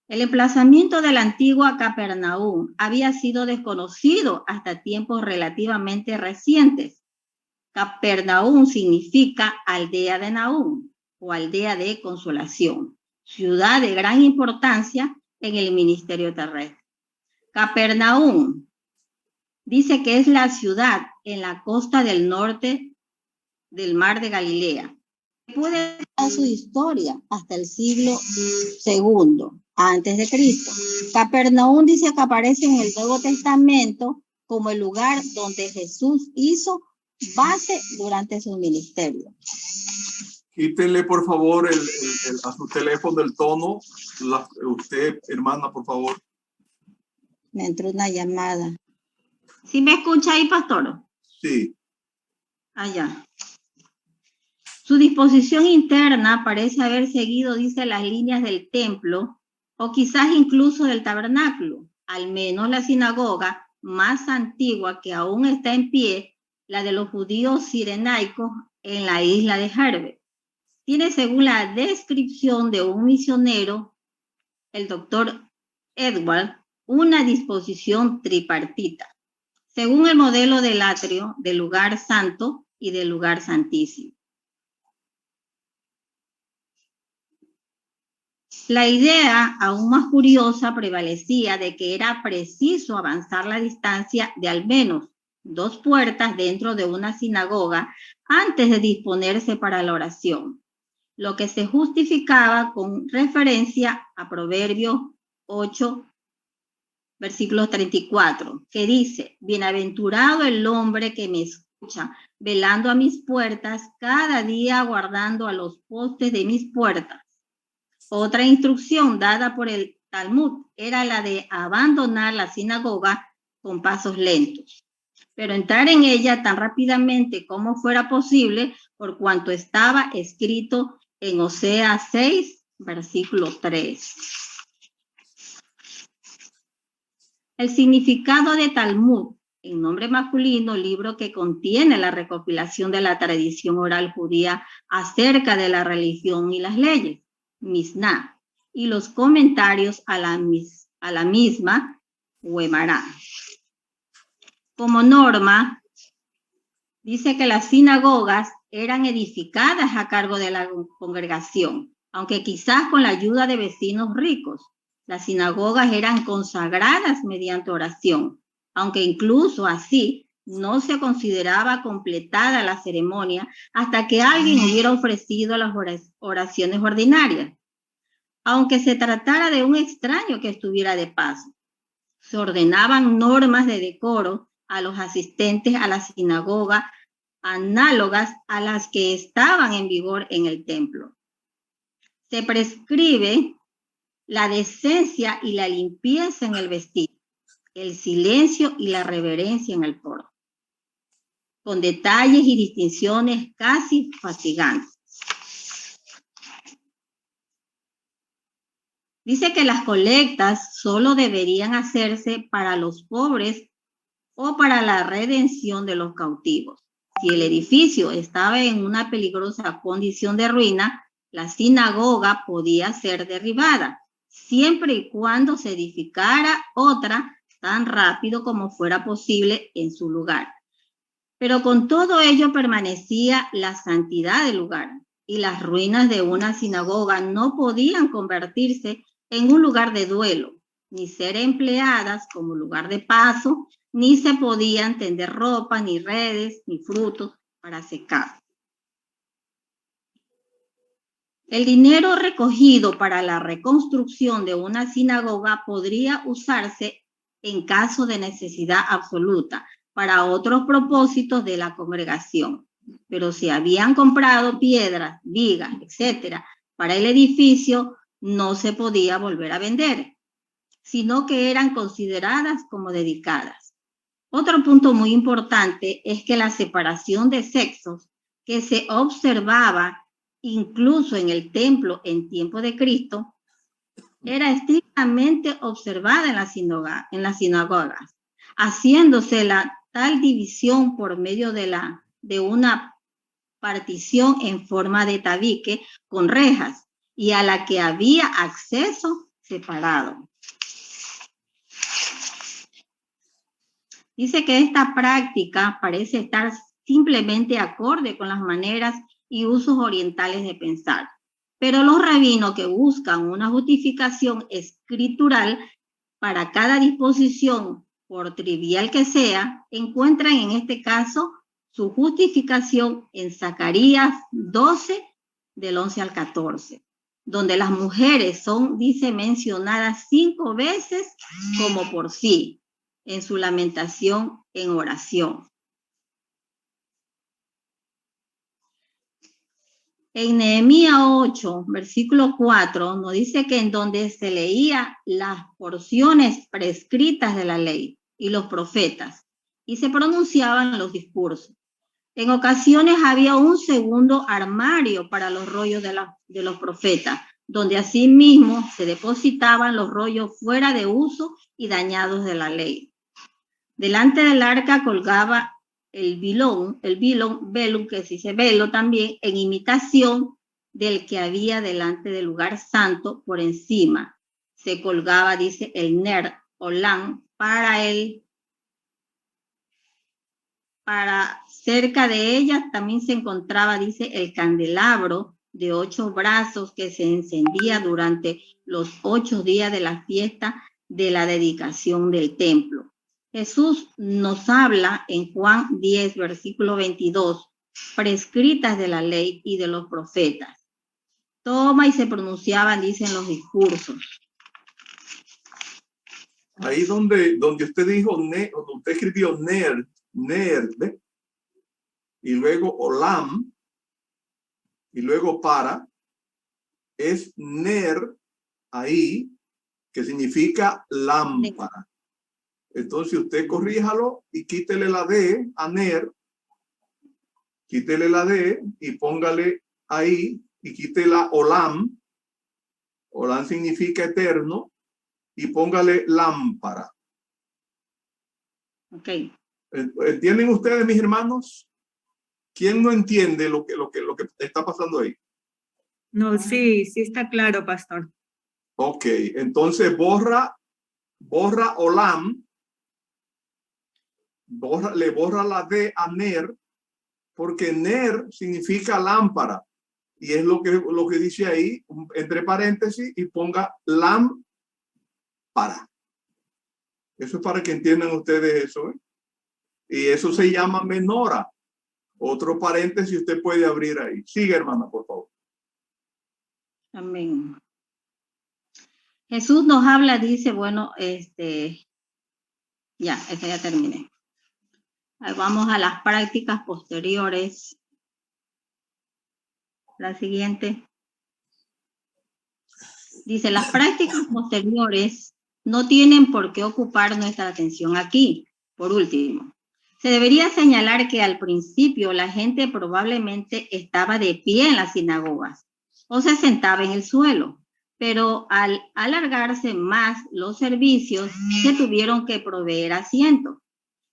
El emplazamiento de la antigua Capernaum había sido desconocido hasta tiempos relativamente recientes. Capernaum significa aldea de Nahum o aldea de consolación, ciudad de gran importancia en el ministerio terrestre. Capernaum dice que es la ciudad en la costa del norte del mar de Galilea. Puede dar su historia hasta el siglo II antes de Cristo. Capernaum dice que aparece en el Nuevo Testamento como el lugar donde Jesús hizo base durante su ministerio. Quítenle, por favor, a su teléfono el tono. Usted, hermana, por favor. Me entró una llamada. ¿Sí me escucha ahí, pastor? Sí. Allá. Su disposición interna parece haber seguido, dice, las líneas del templo o quizás incluso del tabernáculo. Al menos la sinagoga más antigua que aún está en pie, la de los judíos cirenaicos en la isla de Herbert. Tiene, según la descripción de un misionero, el doctor Edward, una disposición tripartita, según el modelo del atrio, del lugar santo y del lugar santísimo. La idea, aún más curiosa, prevalecía de que era preciso avanzar la distancia de al menos 2 puertas dentro de una sinagoga antes de disponerse para la oración, lo que se justificaba con referencia a Proverbios 8, versículo 34, que dice: bienaventurado el hombre que me escucha, velando a mis puertas, cada día guardando a los postes de mis puertas. Otra instrucción dada por el Talmud era la de abandonar la sinagoga con pasos lentos, pero entrar en ella tan rápidamente como fuera posible, por cuanto estaba escrito en Oseas 6, versículo 3. El significado de Talmud, en nombre masculino, libro que contiene la recopilación de la tradición oral judía acerca de la religión y las leyes, Mishnah, y los comentarios a la misma, Gemara. Como norma, dice que las sinagogas eran edificadas a cargo de la congregación, aunque quizás con la ayuda de vecinos ricos. Las sinagogas eran consagradas mediante oración, aunque incluso así no se consideraba completada la ceremonia hasta que alguien hubiera ofrecido las oraciones ordinarias, aunque se tratara de un extraño que estuviera de paso. Se ordenaban normas de decoro a los asistentes a la sinagoga, análogas a las que estaban en vigor en el templo. Se prescribe la decencia y la limpieza en el vestido, el silencio y la reverencia en el coro, con detalles y distinciones casi fatigantes. Dice que las colectas solo deberían hacerse para los pobres o para la redención de los cautivos. Si el edificio estaba en una peligrosa condición de ruina, la sinagoga podía ser derribada, siempre y cuando se edificara otra tan rápido como fuera posible en su lugar. Pero con todo ello permanecía la santidad del lugar, y las ruinas de una sinagoga no podían convertirse en un lugar de duelo, ni ser empleadas como lugar de paso, ni se podían tender ropa, ni redes, ni frutos para secar. El dinero recogido para la reconstrucción de una sinagoga podría usarse en caso de necesidad absoluta para otros propósitos de la congregación. Pero si habían comprado piedras, vigas, etcétera, para el edificio, no se podía volver a vender, sino que eran consideradas como dedicadas. Otro punto muy importante es que la separación de sexos que se observaba incluso en el templo en tiempo de Cristo era estrictamente observada en las sinagogas, haciéndose la tal división por medio de una partición en forma de tabique con rejas y a la que había acceso separado. Dice que esta práctica parece estar simplemente acorde con las maneras y usos orientales de pensar. Pero los rabinos que buscan una justificación escritural para cada disposición, por trivial que sea, encuentran en este caso su justificación en Zacarías 12, del 11 al 14, donde las mujeres son, dice, mencionadas 5 veces como por sí, en su lamentación en oración. En Nehemías 8, versículo 4, nos dice que en donde se leía las porciones prescritas de la ley y los profetas, y se pronunciaban los discursos. En ocasiones había un segundo armario para los rollos de los profetas, donde asimismo se depositaban los rollos fuera de uso y dañados de la ley. Delante del arca colgaba el velum, que se dice velo también, en imitación del que había delante del lugar santo por encima. Se colgaba, dice, el ner o lan para cerca de ella también se encontraba, dice, el candelabro de 8 brazos que se encendía durante los 8 días de la fiesta de la dedicación del templo. Jesús nos habla en Juan 10, versículo 22, prescritas de la ley y de los profetas. Toma y se pronunciaban, dicen los discursos. Ahí donde usted dijo, donde usted escribió ner, ¿ve? Y luego olam, y luego para, es ner ahí, que significa lámpara. Entonces usted corríjalo y quítele la D a ner, quítele la D y póngale ahí, y quite la olam, olam significa eterno, y póngale lámpara. Ok. ¿Entienden ustedes, mis hermanos? ¿Quién no entiende lo que está pasando ahí? No, sí está claro, pastor. Ok, entonces borra olam, le borra la D a ner, porque ner significa lámpara, y es lo que dice ahí, entre paréntesis, y ponga lámpara. Eso es para que entiendan ustedes eso, ¿eh? Y eso se llama menora. Otro paréntesis usted puede abrir ahí. Sigue, hermana, por favor. Amén. Jesús nos habla, dice, bueno, ya terminé. Vamos a las prácticas posteriores. La siguiente. Dice, las prácticas posteriores no tienen por qué ocupar nuestra atención aquí. Por último, se debería señalar que al principio la gente probablemente estaba de pie en las sinagogas o se sentaba en el suelo, pero al alargarse más los servicios se tuvieron que proveer asientos.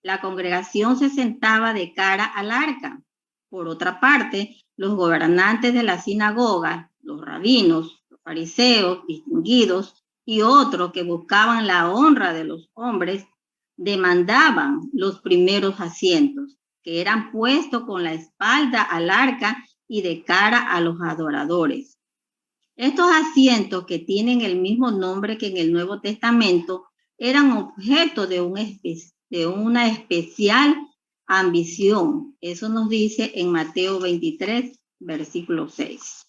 La congregación se sentaba de cara al arca. Por otra parte, los gobernantes de la sinagoga, los rabinos, los fariseos distinguidos y otros que buscaban la honra de los hombres, demandaban los primeros asientos, que eran puestos con la espalda al arca y de cara a los adoradores. Estos asientos, que tienen el mismo nombre que en el Nuevo Testamento, eran objeto de una especial ambición. Eso nos dice en Mateo 23, versículo 6.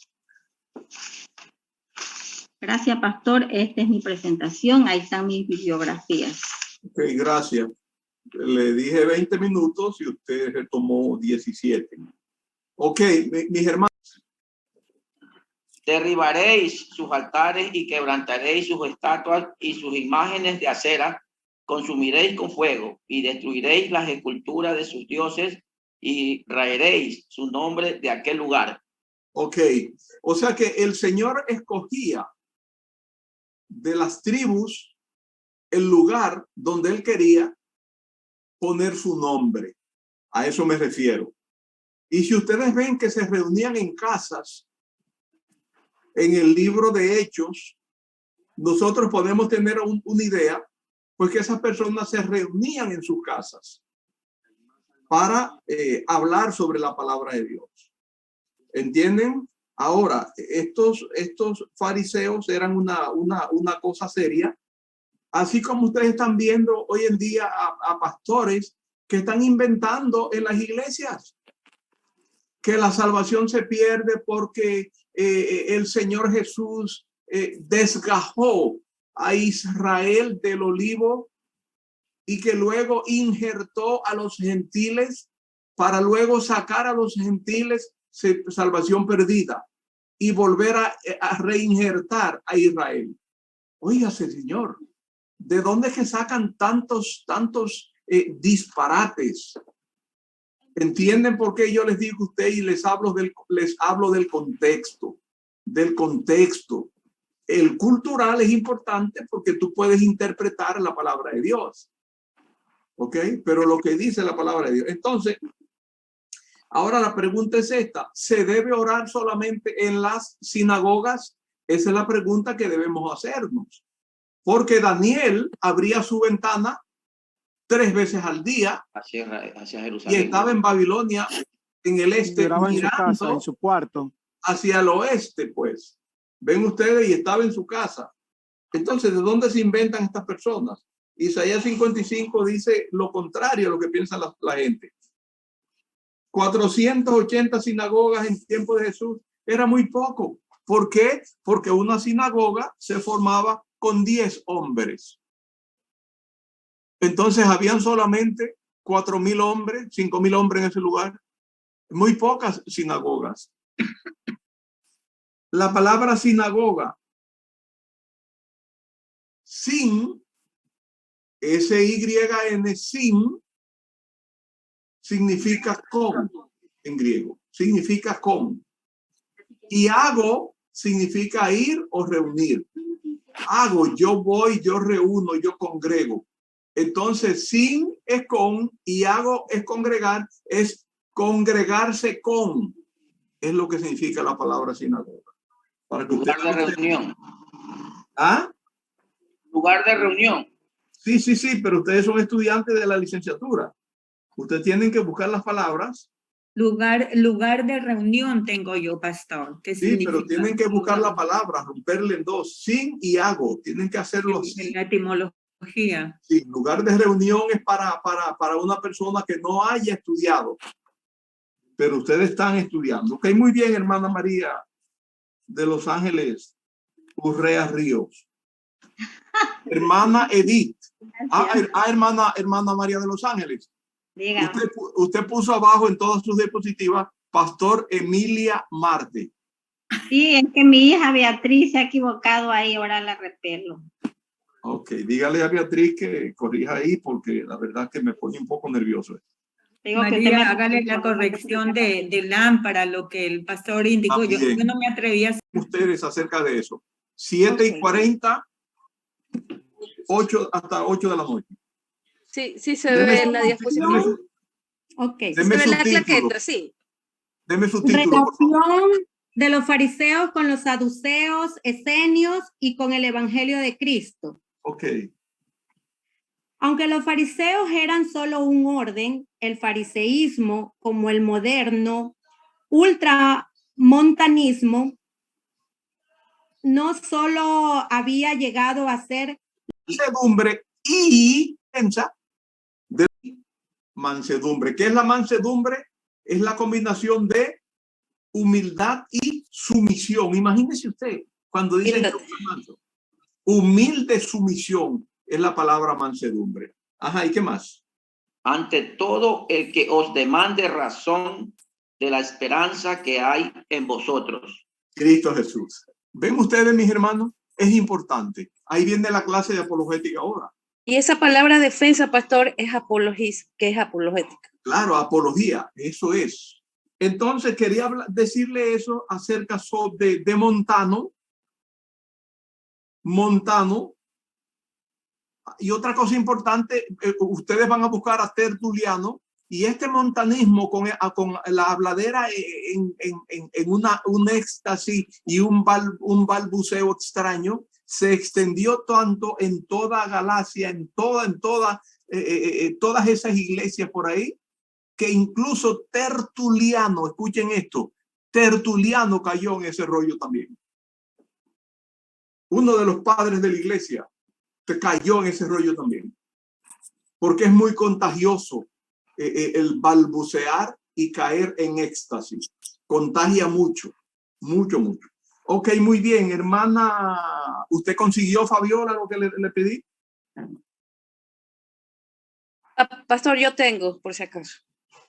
Gracias, pastor. Esta es mi presentación. Ahí están mis bibliografías. Ok, gracias. Le dije 20 minutos y usted retomó 17. Ok, mis hermanos. Derribaréis sus altares y quebrantaréis sus estatuas y sus imágenes de acera, consumiréis con fuego y destruiréis las esculturas de sus dioses y raeréis su nombre de aquel lugar. Ok, o sea que el Señor escogía de las tribus el lugar donde Él quería poner su nombre. A eso me refiero. Y si ustedes ven que se reunían en casas, en el libro de Hechos, nosotros podemos tener una idea, pues que esas personas se reunían en sus casas para hablar sobre la palabra de Dios. ¿Entienden? Ahora, estos fariseos eran una cosa seria, así como ustedes están viendo hoy en día a pastores que están inventando en las iglesias que la salvación se pierde porque el Señor Jesús desgajó a Israel del olivo y que luego injertó a los gentiles para luego sacar a los gentiles salvación perdida y volver a reinjertar a Israel. Óigase, Señor, ¿de dónde es que sacan tantos disparates? ¿Entienden por qué yo les digo a ustedes y les hablo del contexto? Del contexto. El cultural es importante porque tú puedes interpretar la palabra de Dios. ¿Ok? Pero lo que dice la palabra de Dios. Entonces, ahora la pregunta es esta. ¿Se debe orar solamente en las sinagogas? Esa es la pregunta que debemos hacernos. Porque Daniel abría su ventana 3 veces al día hacia Jerusalén. y estaba en Babilonia, en el este, Lloraba en su mirando casa, en su cuarto. hacia el oeste, pues. Ven ustedes, y estaba en su casa. Entonces, ¿de dónde se inventan estas personas? Isaías 55 dice lo contrario a lo que piensa la gente. 480 sinagogas en tiempo de Jesús era muy poco. ¿Por qué? Porque una sinagoga se formaba con 10 hombres. Entonces habían solamente 4,000 hombres, 5,000 hombres en ese lugar. Muy pocas sinagogas. La palabra sinagoga, sin, S-Y-N, sin, significa con en griego. Significa con. Y hago significa ir o reunir. Hago, yo voy, yo reúno, yo congrego. Entonces, sin es con y hago es congregar, es congregarse con. Es lo que significa la palabra sinagoga. Para que lugar de reunión. ¿Ah? Lugar de reunión. Sí, pero ustedes son estudiantes de la licenciatura. Ustedes tienen que buscar las palabras. Lugar de reunión tengo yo, pastor. ¿Qué Sí, significa? pero tienen que buscar la palabra, romperle en dos, sin y hago. Tienen que hacerlo así. La etimología. Sí, lugar de reunión es para una persona que no haya estudiado. Pero ustedes están estudiando. Ok, muy bien, hermana María de Los Ángeles, Urrea Ríos. Hermana Edith. Hermana María de Los Ángeles. Usted puso abajo en todas sus diapositivas Pastor Emilia Marte. Sí, es que mi hija Beatriz se ha equivocado ahí, ahora la repelo. Ok, dígale a Beatriz que corrija ahí porque la verdad que me pone un poco nervioso. María, hágale la corrección de lámpara, lo que el pastor indicó. Yo no me atreví a hacer. Ustedes acerca de eso. 7:40, 8 hasta 8 de la noche. Sí, se ve en la diapositiva. Ok. Se ve la claqueta, sí. Deme su título. Relación de los fariseos con los saduceos, esenios y con el evangelio de Cristo. Ok. Aunque los fariseos eran solo un orden, el fariseísmo, como el moderno ultramontanismo, no solo había llegado a ser mansedumbre y de mansedumbre. ¿Qué es la mansedumbre? Es la combinación de humildad y sumisión. Imagínese usted cuando dicen humilde sumisión es la palabra mansedumbre. Ajá, ¿y qué más? Ante todo el que os demande razón de la esperanza que hay en vosotros. Cristo Jesús. ¿Ven ustedes, mis hermanos? Es importante. Ahí viene la clase de apologética ahora. Y esa palabra defensa, pastor, es apologis, que es apologética. Claro, apología, eso es. Entonces quería decirle eso acerca de Montano. Y otra cosa importante, ustedes van a buscar a Tertuliano y este montanismo con la habladera en un éxtasis y un balbuceo extraño se extendió tanto en toda Galacia, en todas esas iglesias por ahí, que incluso Tertuliano, escuchen esto, Tertuliano cayó en ese rollo también. Uno de los padres de la iglesia cayó en ese rollo también, porque es muy contagioso el balbucear y caer en éxtasis. Contagia mucho, mucho, mucho. Ok, muy bien, hermana. ¿Usted consiguió, Fabiola, lo que le pedí? Pastor, yo tengo, por si acaso.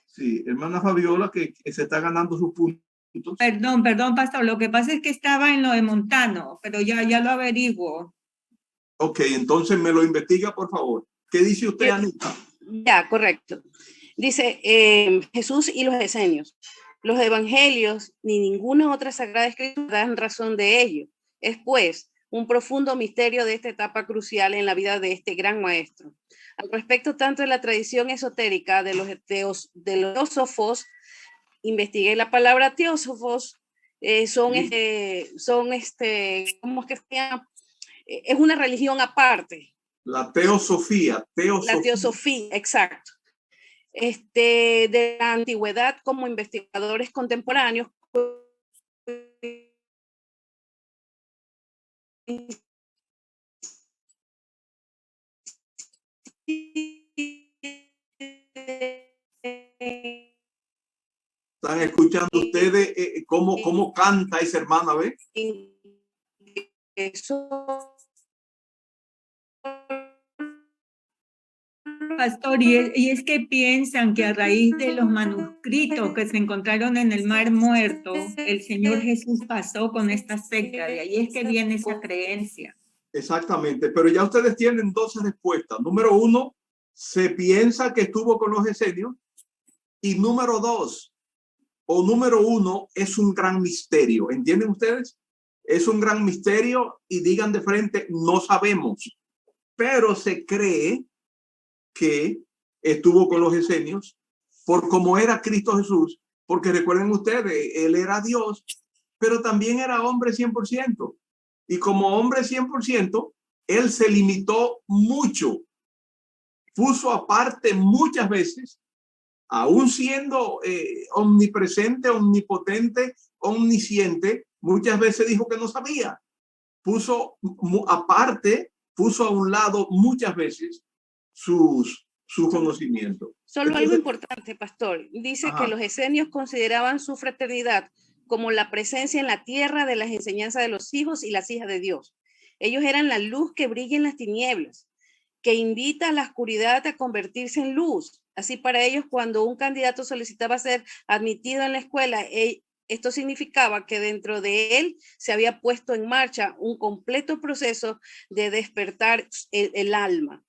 Sí, hermana Fabiola, que se está ganando sus puntos. Perdón, pastor. Lo que pasa es que estaba en lo de Montano, pero ya lo averiguo. Ok, entonces me lo investiga, por favor. ¿Qué dice usted, Anita? Ya, correcto. Dice Jesús y los esenios. Los evangelios ni ninguna otra sagrada escritura dan razón de ello. Es pues un profundo misterio de esta etapa crucial en la vida de este gran maestro. Al respecto tanto de la tradición esotérica de los teósofos, investigué la palabra teósofos, ¿cómo es que se llama? Es una religión aparte. La teosofía. La teosofía, exacto. De la antigüedad como investigadores contemporáneos. ¿Están escuchando ustedes cómo canta esa hermana, ve? Pastor, y es que piensan que a raíz de los manuscritos que se encontraron en el Mar Muerto, el Señor Jesús pasó con esta secta, de ahí es que viene esa creencia. Exactamente, pero ya ustedes tienen dos respuestas. Número uno, se piensa que estuvo con los esenios, y número dos, o número uno, es un gran misterio. ¿Entienden ustedes? Es un gran misterio y digan de frente, no sabemos, pero se cree que estuvo con los esenios por cómo era Cristo Jesús, porque recuerden ustedes, él era Dios, pero también era hombre 100%. Y como hombre 100%, él se limitó mucho, puso aparte muchas veces, aún siendo omnipresente, omnipotente, omnisciente, muchas veces dijo que no sabía. Puso aparte, puso a un lado muchas veces su conocimiento. Solo entonces, algo importante, pastor. Dice que los esenios consideraban su fraternidad como la presencia en la tierra de las enseñanzas de los hijos y las hijas de Dios. Ellos eran la luz que brilla en las tinieblas, que invita a la oscuridad a convertirse en luz. Así para ellos, cuando un candidato solicitaba ser admitido en la escuela, esto significaba que dentro de él se había puesto en marcha un completo proceso de despertar el alma.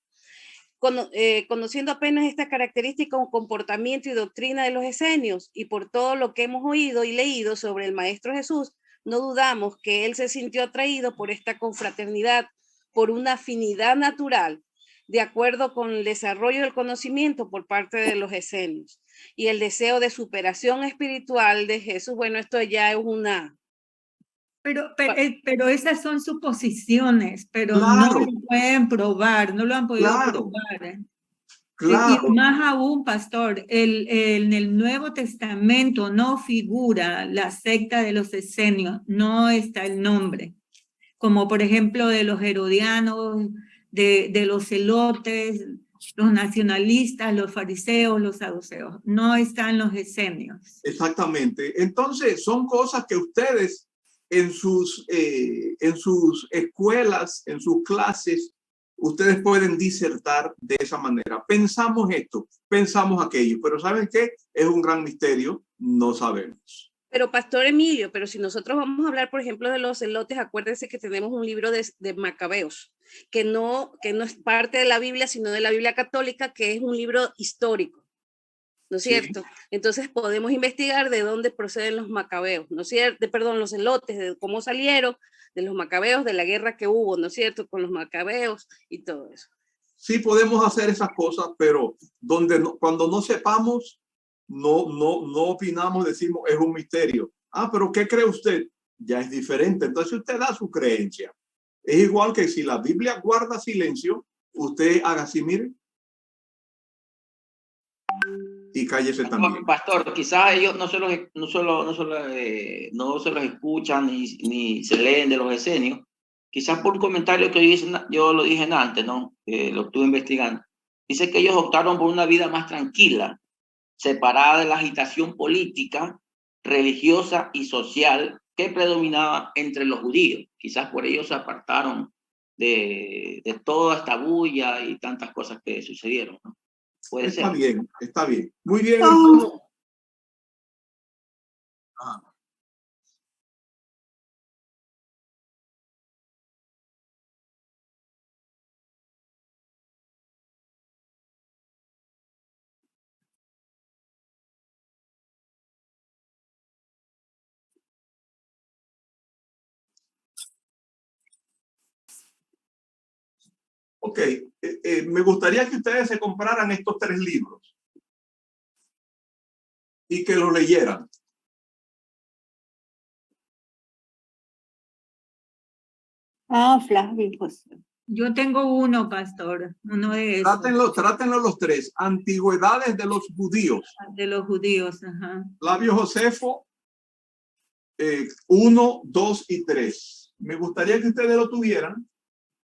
Conociendo apenas esta característica, un comportamiento y doctrina de los esenios, y por todo lo que hemos oído y leído sobre el Maestro Jesús, no dudamos que él se sintió atraído por esta confraternidad, por una afinidad natural, de acuerdo con el desarrollo del conocimiento por parte de los esenios, y el deseo de superación espiritual de Jesús. Bueno, esto ya es una... Pero esas son suposiciones, pero claro, no lo pueden probar, no lo han podido probar. Claro. Y más aún, pastor, en el Nuevo Testamento no figura la secta de los esenios, no está el nombre, como por ejemplo de los herodianos, de los celotes, los nacionalistas, los fariseos, los saduceos, no están los esenios. Exactamente. Entonces, son cosas que ustedes en sus escuelas, en sus clases, ustedes pueden disertar de esa manera. Pensamos esto, pensamos aquello, pero ¿saben qué? Es un gran misterio, no sabemos. Pero Pastor Emilio, pero si nosotros vamos a hablar, por ejemplo, de los celotes, acuérdense que tenemos un libro de Macabeos, que no es parte de la Biblia, sino de la Biblia católica, que es un libro histórico, ¿no es cierto? Sí. Entonces podemos investigar de dónde proceden los macabeos, ¿no es cierto? Perdón, los celotes, de cómo salieron, de los macabeos, de la guerra que hubo, ¿no es cierto? Con los macabeos y todo eso. Sí, podemos hacer esas cosas, pero cuando no sepamos, no opinamos, decimos es un misterio. Ah, pero ¿qué cree usted? Ya es diferente. Entonces usted da su creencia. Es igual que si la Biblia guarda silencio, usted haga así, mire, y cállese también. Pastor, quizás ellos no se los escuchan ni se leen de los esenios. Quizás por un comentario que yo lo dije antes, ¿no? Lo estuve investigando. Dice que ellos optaron por una vida más tranquila, separada de la agitación política, religiosa y social que predominaba entre los judíos. Quizás por ello se apartaron de toda esta bulla y tantas cosas que sucedieron, ¿no? Puede Está ser. bien, está bien. Muy bien, hermano. Ok, me gustaría que ustedes se compraran estos 3 libros y que los leyeran. Flavio, pues. Yo tengo uno, pastor, uno de esos. Trátenlo los 3. Antigüedades de los judíos. De los judíos, ajá. Flavio Josefo, 1, 2 y 3. Me gustaría que ustedes lo tuvieran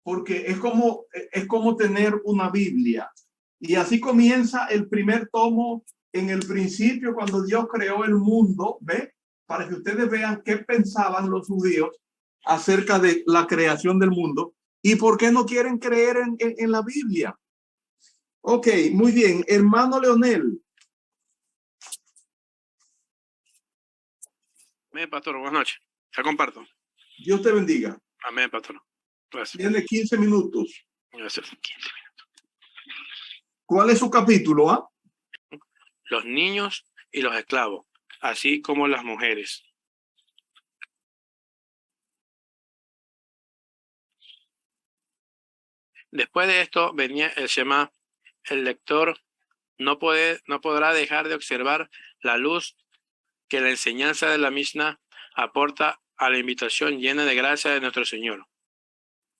porque es como tener una Biblia. Y así comienza el primer tomo en el principio cuando Dios creó el mundo, ¿ve? Para que ustedes vean qué pensaban los judíos acerca de la creación del mundo y por qué no quieren creer en la Biblia. Ok, muy bien. Hermano Leonel. Amén, pastor. Buenas noches. Ya comparto. Dios te bendiga. Amén, pastor. Gracias. Tiene 15 minutos. Gracias. ¿Cuál es su capítulo? ¿Ah? Los niños y los esclavos, así como las mujeres. Después de esto venía el Shema. El lector no podrá dejar de observar la luz que la enseñanza de la Mishnah aporta a la invitación llena de gracia de nuestro Señor.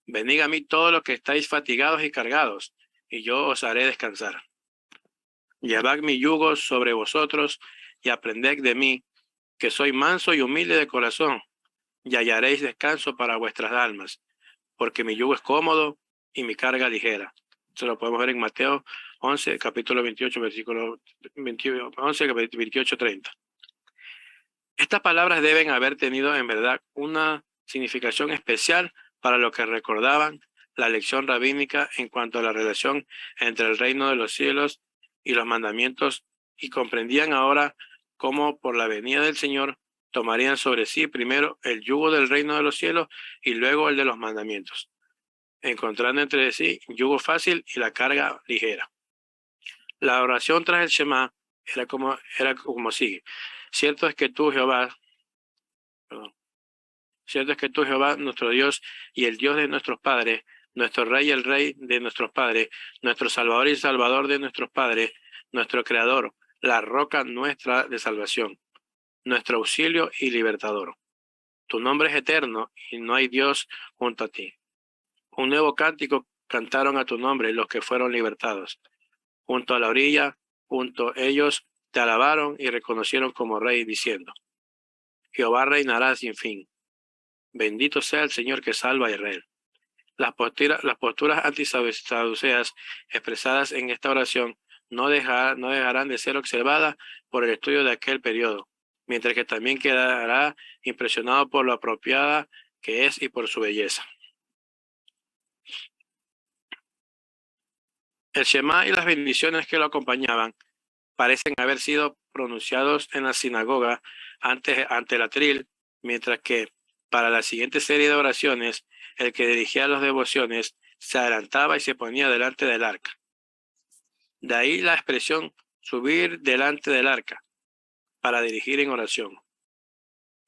Venid a mí todos los que estáis fatigados y cargados, y yo os haré descansar. Llevad mi yugo sobre vosotros y aprended de mí, que soy manso y humilde de corazón, y hallaréis descanso para vuestras almas, porque mi yugo es cómodo y mi carga ligera. Eso lo podemos ver en Mateo 11, capítulo 28, versículo 11, 28, 30. Estas palabras deben haber tenido en verdad una significación especial para los que recordaban la lección rabínica en cuanto a la relación entre el reino de los cielos y los mandamientos, y comprendían ahora cómo por la venida del Señor tomarían sobre sí primero el yugo del reino de los cielos y luego el de los mandamientos, encontrando entre sí yugo fácil y la carga ligera. La oración tras el Shema era como sigue. Cierto es que tú, Jehová, nuestro Dios y el Dios de nuestros padres, nuestro Rey y el Rey de nuestros padres, nuestro Salvador y el Salvador de nuestros padres, nuestro Creador, la roca nuestra de salvación, nuestro auxilio y libertador. Tu nombre es eterno y no hay Dios junto a ti. Un nuevo cántico cantaron a tu nombre los que fueron libertados. Junto a la orilla, junto a ellos, te alabaron y reconocieron como Rey, diciendo: Jehová reinará sin fin. Bendito sea el Señor que salva a Israel. Las posturas antisaduceas expresadas en esta oración no dejarán de ser observadas por el estudio de aquel periodo, mientras que también quedará impresionado por lo apropiada que es y por su belleza. El Shema y las bendiciones que lo acompañaban parecen haber sido pronunciados en la sinagoga ante el atril, mientras que para la siguiente serie de oraciones, el que dirigía las devociones se adelantaba y se ponía delante del arca. De ahí la expresión subir delante del arca para dirigir en oración.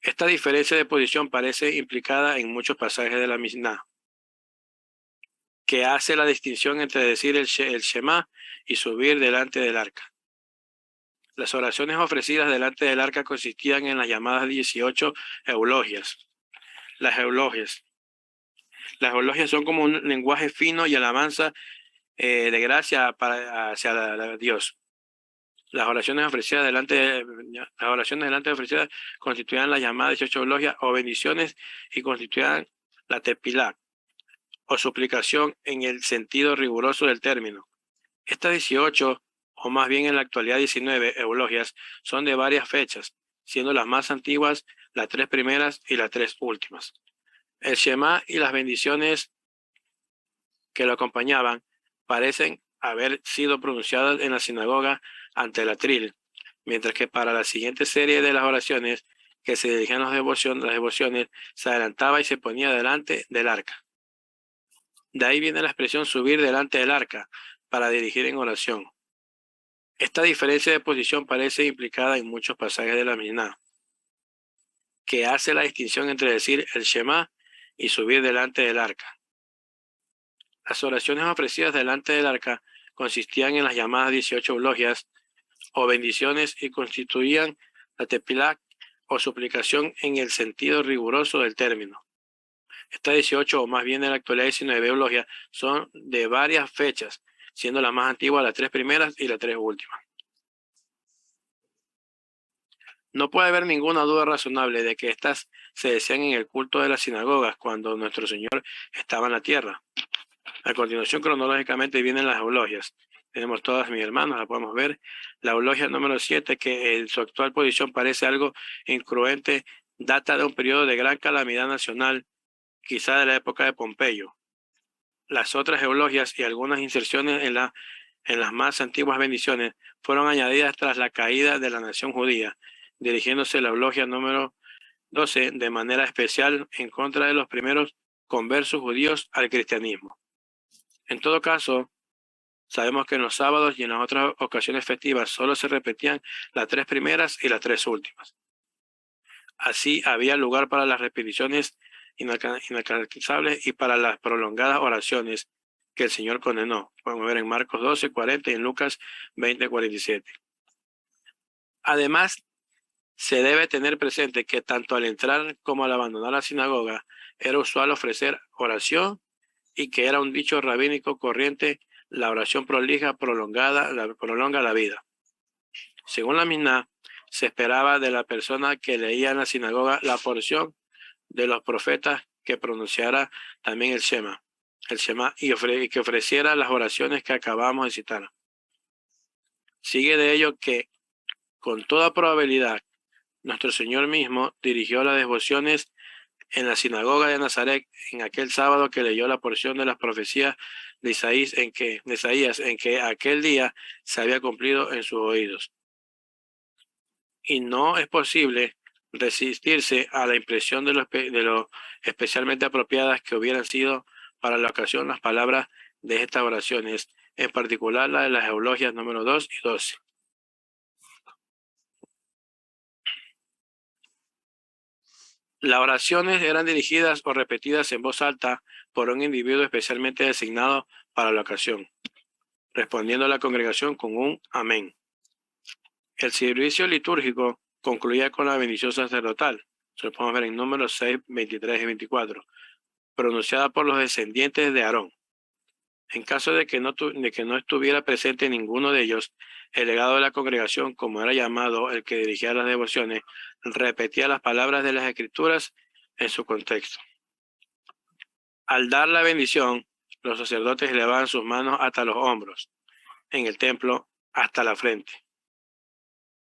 Esta diferencia de posición parece implicada en muchos pasajes de la Mishnah, que hace la distinción entre decir el Shema y subir delante del arca. Las oraciones ofrecidas delante del arca consistían en las llamadas 18 eulogias. Las eulogias. Las elogias son como un lenguaje fino y alabanza de gracia hacia Dios. Las oraciones delante ofrecidas constituían las llamadas 18 elogias o bendiciones y constituían la tepilá o suplicación en el sentido riguroso del término. Estas 18, o más bien en la actualidad 19 elogias, son de varias fechas, siendo las más antiguas las 3 primeras y las 3 últimas. El Shema y las bendiciones que lo acompañaban parecen haber sido pronunciadas en la sinagoga ante el atril, mientras que para la siguiente serie de las oraciones que se dirigían a las devociones se adelantaba y se ponía delante del arca. De ahí viene la expresión subir delante del arca para dirigir en oración. Esta diferencia de posición parece implicada en muchos pasajes de la Misná, que hace la distinción entre decir el Shema y subir delante del arca. Las oraciones ofrecidas delante del arca consistían en las llamadas 18 elogias o bendiciones y constituían la tepilá o suplicación en el sentido riguroso del término. Estas 18, o más bien en la actualidad 19 elogias, son de varias fechas, siendo las más antiguas las 3 primeras y las 3 últimas. No puede haber ninguna duda razonable de que estas se decían en el culto de las sinagogas cuando nuestro Señor estaba en la tierra. A continuación, cronológicamente, vienen las elogias. Tenemos todas, mis hermanos, la podemos ver. La eulogia número 7, que en su actual posición parece algo incruente, data de un periodo de gran calamidad nacional, quizá de la época de Pompeyo. Las otras eulogias y algunas inserciones en las más antiguas bendiciones fueron añadidas tras la caída de la nación judía, dirigiéndose la eulogia número 12 de manera especial en contra de los primeros conversos judíos al cristianismo. En todo caso, sabemos que en los sábados y en las otras ocasiones festivas solo se repetían las 3 primeras y las 3 últimas. Así había lugar para las repeticiones inalcanzables y para las prolongadas oraciones que el Señor condenó. Podemos ver en Marcos 12, 40 y en Lucas 20, 47. Además, se debe tener presente que tanto al entrar como al abandonar la sinagoga era usual ofrecer oración y que era un dicho rabínico corriente: la oración prolonga la vida. Según la Misná, se esperaba de la persona que leía en la sinagoga la porción de los profetas que pronunciara también el Shema y que ofreciera las oraciones que acabamos de citar. Sigue de ello que, con toda probabilidad, nuestro Señor mismo dirigió las devociones en la sinagoga de Nazaret en aquel sábado que leyó la porción de las profecías de Isaías en que aquel día se había cumplido en sus oídos. Y no es posible resistirse a la impresión de lo especialmente apropiadas que hubieran sido para la ocasión las palabras de estas oraciones, en particular la de las eulogias número 2 y 12. Las oraciones eran dirigidas o repetidas en voz alta por un individuo especialmente designado para la ocasión, respondiendo a la congregación con un amén. El servicio litúrgico concluía con la bendición sacerdotal, se lo podemos ver en Números 6, 23 y 24, pronunciada por los descendientes de Aarón. En caso de que no estuviera presente ninguno de ellos, el legado de la congregación, como era llamado el que dirigía las devociones, repetía las palabras de las Escrituras en su contexto. Al dar la bendición, los sacerdotes elevaban sus manos hasta los hombros, en el templo hasta la frente.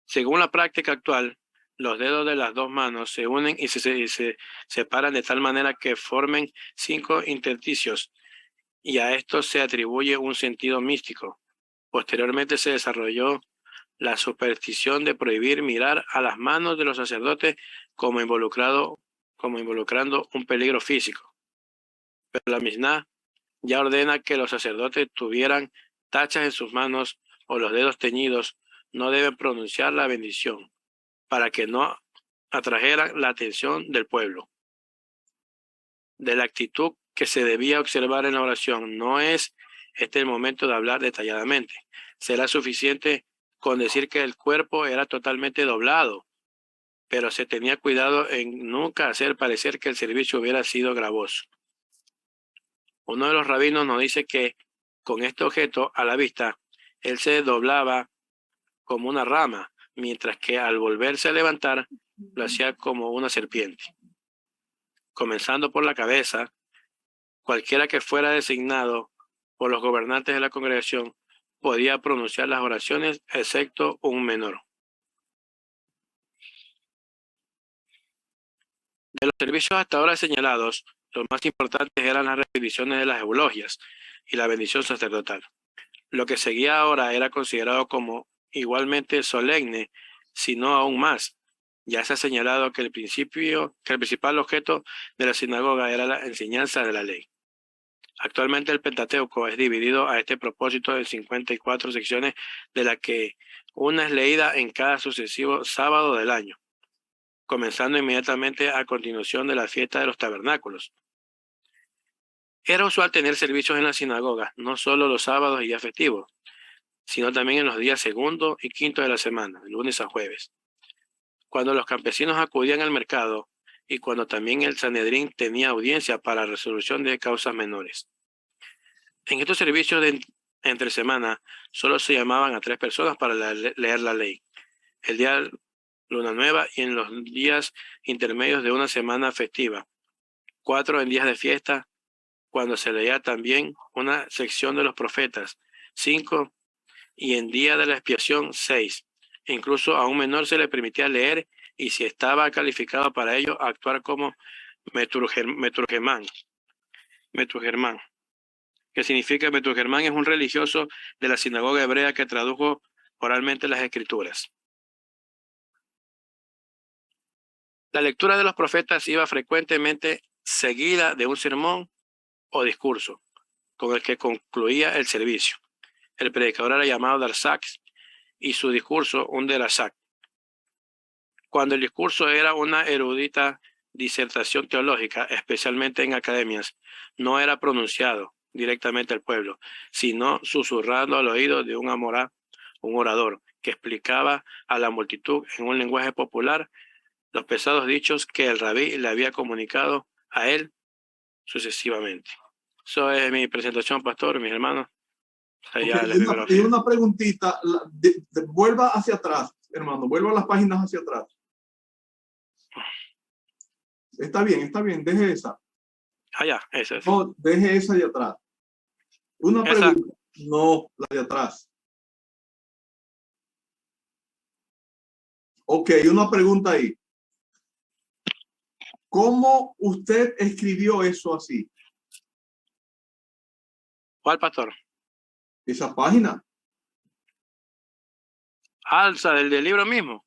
Según la práctica actual, los dedos de las dos manos se unen y se separan de tal manera que formen 5 intersticios, y a esto se atribuye un sentido místico. Posteriormente se desarrolló la superstición de prohibir mirar a las manos de los sacerdotes como involucrando un peligro físico. Pero la Misná ya ordena que los sacerdotes tuvieran tachas en sus manos o los dedos teñidos, no deben pronunciar la bendición para que no atrajeran la atención del pueblo. De la actitud que se debía observar en la oración, no es el momento de hablar detalladamente. Será suficiente con decir que el cuerpo era totalmente doblado, pero se tenía cuidado en nunca hacer parecer que el servicio hubiera sido gravoso. Uno de los rabinos nos dice que con este objeto a la vista, él se doblaba como una rama, mientras que al volverse a levantar, lo hacía como una serpiente. Comenzando por la cabeza, cualquiera que fuera designado por los gobernantes de la congregación podía pronunciar las oraciones, excepto un menor. De los servicios hasta ahora señalados, los más importantes eran las repeticiones de las eulogias y la bendición sacerdotal. Lo que seguía ahora era considerado como igualmente solemne, sino aún más. Ya se ha señalado que el principal objeto de la sinagoga era la enseñanza de la ley. Actualmente el Pentateuco es dividido a este propósito en 54 secciones, de las que una es leída en cada sucesivo sábado del año, comenzando inmediatamente a continuación de la fiesta de los tabernáculos. Era usual tener servicios en la sinagoga, no solo los sábados y días festivos, sino también en los días segundo y quinto de la semana, de lunes a jueves, cuando los campesinos acudían al mercado y cuando también el Sanedrín tenía audiencia para resolución de causas menores. En estos servicios de entre semana solo se llamaban a 3 personas para leer la ley, el día luna nueva y en los días intermedios de una semana festiva, 4 en días de fiesta, cuando se leía también una sección de los profetas, 5, y en día de la expiación, 6. Incluso a un menor se le permitía leer y si estaba calificado para ello, actuar como meturgermán. ¿Qué significa meturgermán? Es un religioso de la sinagoga hebrea que tradujo oralmente las escrituras. La lectura de los profetas iba frecuentemente seguida de un sermón o discurso, con el que concluía el servicio. El predicador era llamado Darsak y su discurso un Derasak. Cuando el discurso era una erudita disertación teológica, especialmente en academias, no era pronunciado directamente al pueblo, sino susurrando al oído de un orador que explicaba a la multitud en un lenguaje popular los pesados dichos que el rabí le había comunicado a él sucesivamente. Eso es mi presentación, pastor, mis hermanos. Okay, y una preguntita, vuelva hacia atrás, hermano, vuelva a las páginas hacia atrás. Está bien, deje esa. Ah, ya, esa es. No, deje esa de atrás. Una pregunta, no, la de atrás. Ok, una pregunta ahí. ¿Cómo usted escribió eso así? ¿Cuál, pastor? Esa página. Alza del libro mismo.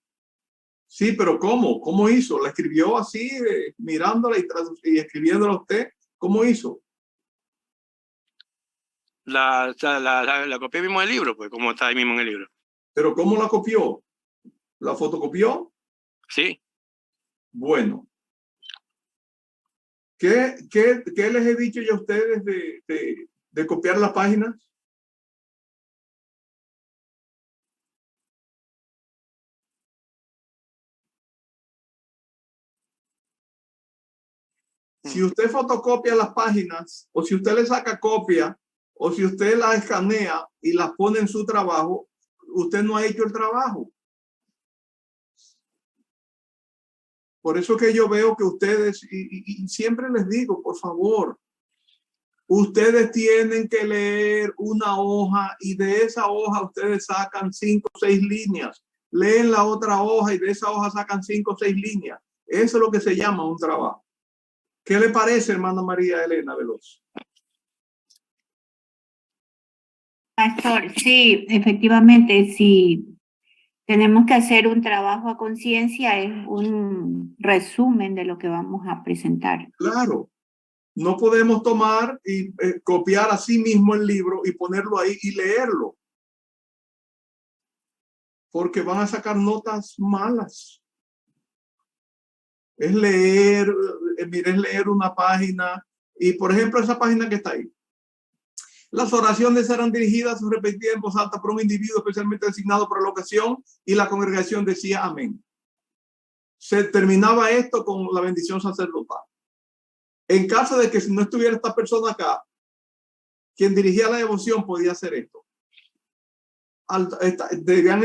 Sí, pero ¿cómo? ¿Cómo hizo? ¿La escribió así, mirándola y escribiéndola usted? ¿Cómo hizo? La copié mismo del libro, pues, como está ahí mismo en el libro. ¿Pero cómo la copió? ¿La fotocopió? Sí. Bueno. ¿Qué les he dicho yo a ustedes de copiar las páginas? Si usted fotocopia las páginas, o si usted le saca copia, o si usted las escanea y las pone en su trabajo, usted no ha hecho el trabajo. Por eso que yo veo que ustedes, y siempre les digo, por favor, ustedes tienen que leer una hoja y de esa hoja ustedes sacan 5 o 6 líneas. Leen la otra hoja y de esa hoja sacan 5 o 6 líneas. Eso es lo que se llama un trabajo. ¿Qué le parece, hermana María Elena Veloz? Pastor, sí, efectivamente, sí. Tenemos que hacer un trabajo a conciencia, es un resumen de lo que vamos a presentar. Claro, no podemos tomar y copiar a sí mismo el libro y ponerlo ahí y leerlo. Porque van a sacar notas malas. Es leer, es leer una página y, por ejemplo, esa página que está ahí. Las oraciones serán dirigidas o repetidas en voz alta por un individuo especialmente designado para la ocasión y la congregación decía amén. Se terminaba esto con la bendición sacerdotal. En caso de que si no estuviera esta persona acá, quien dirigía la devoción podía hacer esto. Debían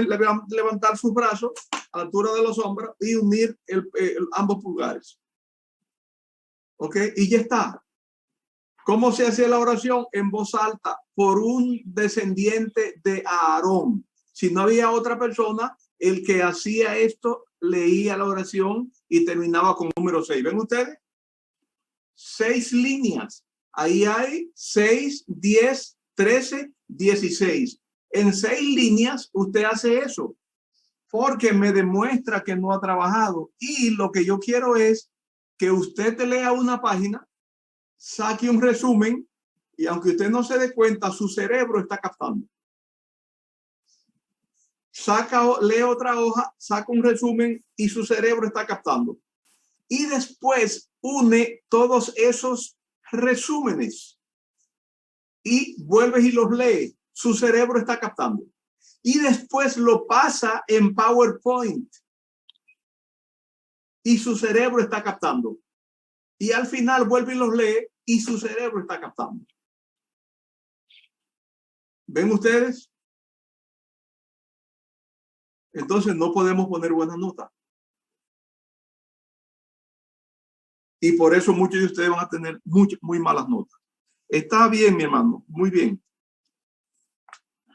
levantar sus brazos a la altura de los hombros y unir ambos pulgares. ¿Ok? Y ya está. ¿Cómo se hacía la oración? En voz alta, por un descendiente de Aarón. Si no había otra persona, el que hacía esto leía la oración y terminaba con número 6. ¿Ven ustedes? 6 líneas. Ahí hay 6, 10, 13, 16. En 6 líneas usted hace eso porque me demuestra que no ha trabajado. Y lo que yo quiero es que usted te lea una página, saque un resumen y aunque usted no se dé cuenta, su cerebro está captando. Lee otra hoja, saca un resumen y su cerebro está captando. Y después une todos esos resúmenes y vuelves y los lee. Su cerebro está captando. Y después lo pasa en PowerPoint y su cerebro está captando. Y al final vuelve y los lee y su cerebro está captando. ¿Ven ustedes? Entonces no podemos poner buenas notas. Y por eso muchos de ustedes van a tener muy malas notas. Está bien, mi hermano. Muy bien.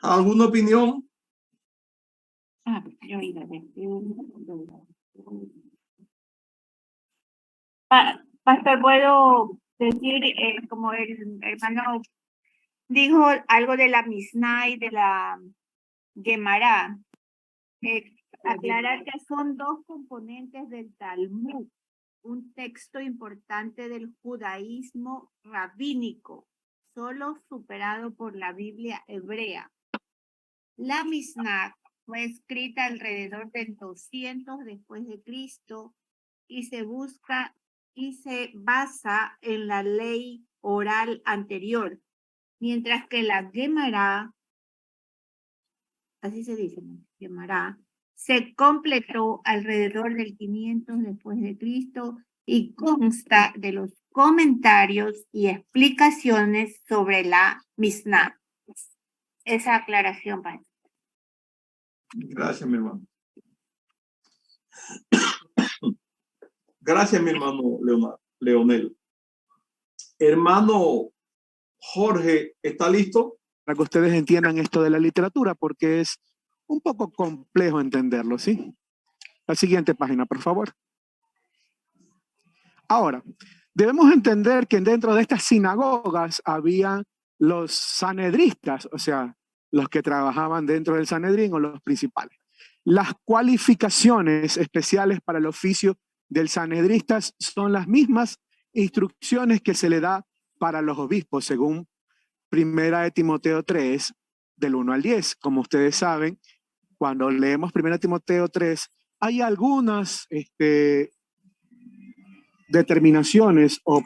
¿Alguna opinión? Yo iba a decir. Pastor, puedo decir, como el hermano dijo algo de la Misná y de la Gemara, aclarar que son 2 componentes del Talmud, un texto importante del judaísmo rabínico, solo superado por la Biblia hebrea. La Misná fue escrita alrededor del 200 después de Cristo y se basa en la ley oral anterior, mientras que la Gemara, así se dice, Gemara, se completó alrededor del 500 después de Cristo y consta de los comentarios y explicaciones sobre la Misná. Esa aclaración, padre. Gracias, mi hermano. Gracias, mi hermano Leonel. Hermano Jorge, ¿está listo? Para que ustedes entiendan esto de la literatura, porque es un poco complejo entenderlo, ¿sí? La siguiente página, por favor. Ahora, debemos entender que dentro de estas sinagogas había los sanedristas, o sea, los que trabajaban dentro del Sanedrín o los principales. Las cualificaciones especiales para el oficio del sanedristas son las mismas instrucciones que se le da para los obispos, según 1 de Timoteo 3, del 1 al 10. Como ustedes saben, cuando leemos 1 Timoteo 3, hay algunas determinaciones o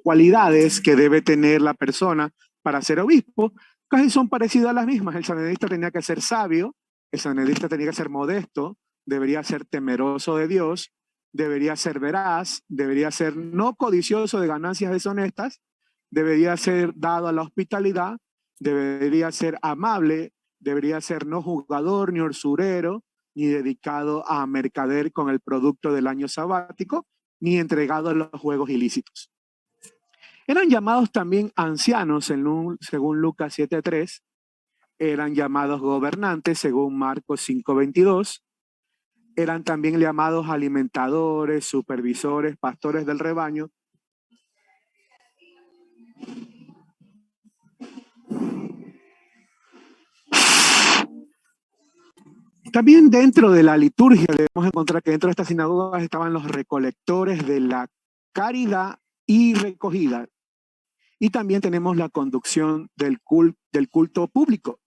cualidades que debe tener la persona para ser obispo. Casi son parecidas a las mismas. El sanedrista tenía que ser sabio, el sanedrista tenía que ser modesto, debería ser temeroso de Dios, debería ser veraz, debería ser no codicioso de ganancias deshonestas, debería ser dado a la hospitalidad, debería ser amable, debería ser no jugador ni usurero, ni dedicado a mercader con el producto del año sabático, ni entregado a los juegos ilícitos. Eran llamados también ancianos, según Lucas 7:3, eran llamados gobernantes, según Marcos 5:22, eran también llamados alimentadores, supervisores, pastores del rebaño. También dentro de la liturgia debemos encontrar que dentro de estas sinagogas estaban los recolectores de la caridad y recogida. Y también tenemos la conducción del culto público.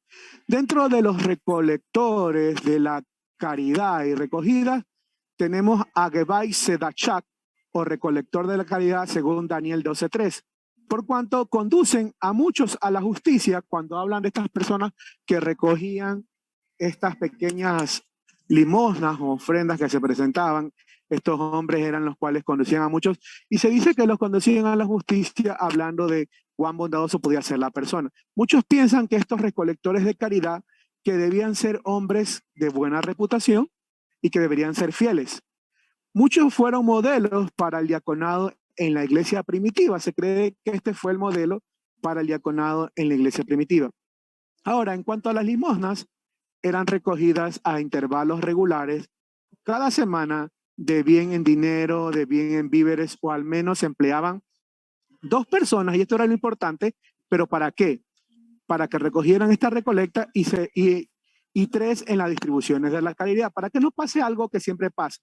Dentro de los recolectores de la caridad y recogida, tenemos a Gebai Sedachak, o recolector de la caridad, según Daniel 12:3, por cuanto conducen a muchos a la justicia cuando hablan de estas personas que recogían estas pequeñas limosnas o ofrendas que se presentaban Estos hombres eran los cuales conducían a muchos y se dice que los conducían a la justicia hablando de cuán bondadoso podía ser la persona. Muchos piensan que estos recolectores de caridad que debían ser hombres de buena reputación y que deberían ser fieles. Muchos fueron modelos para el diaconado en la iglesia primitiva. Se cree que este fue el modelo para el diaconado en la iglesia primitiva. Ahora, en cuanto a las limosnas, eran recogidas a intervalos regulares cada semana, de bien en dinero, de bien en víveres, o al menos se empleaban 2 personas, y esto era lo importante, pero ¿para qué? Para que recogieran esta recolecta y 3 en las distribuciones de la caridad, para que no pase algo que siempre pasa,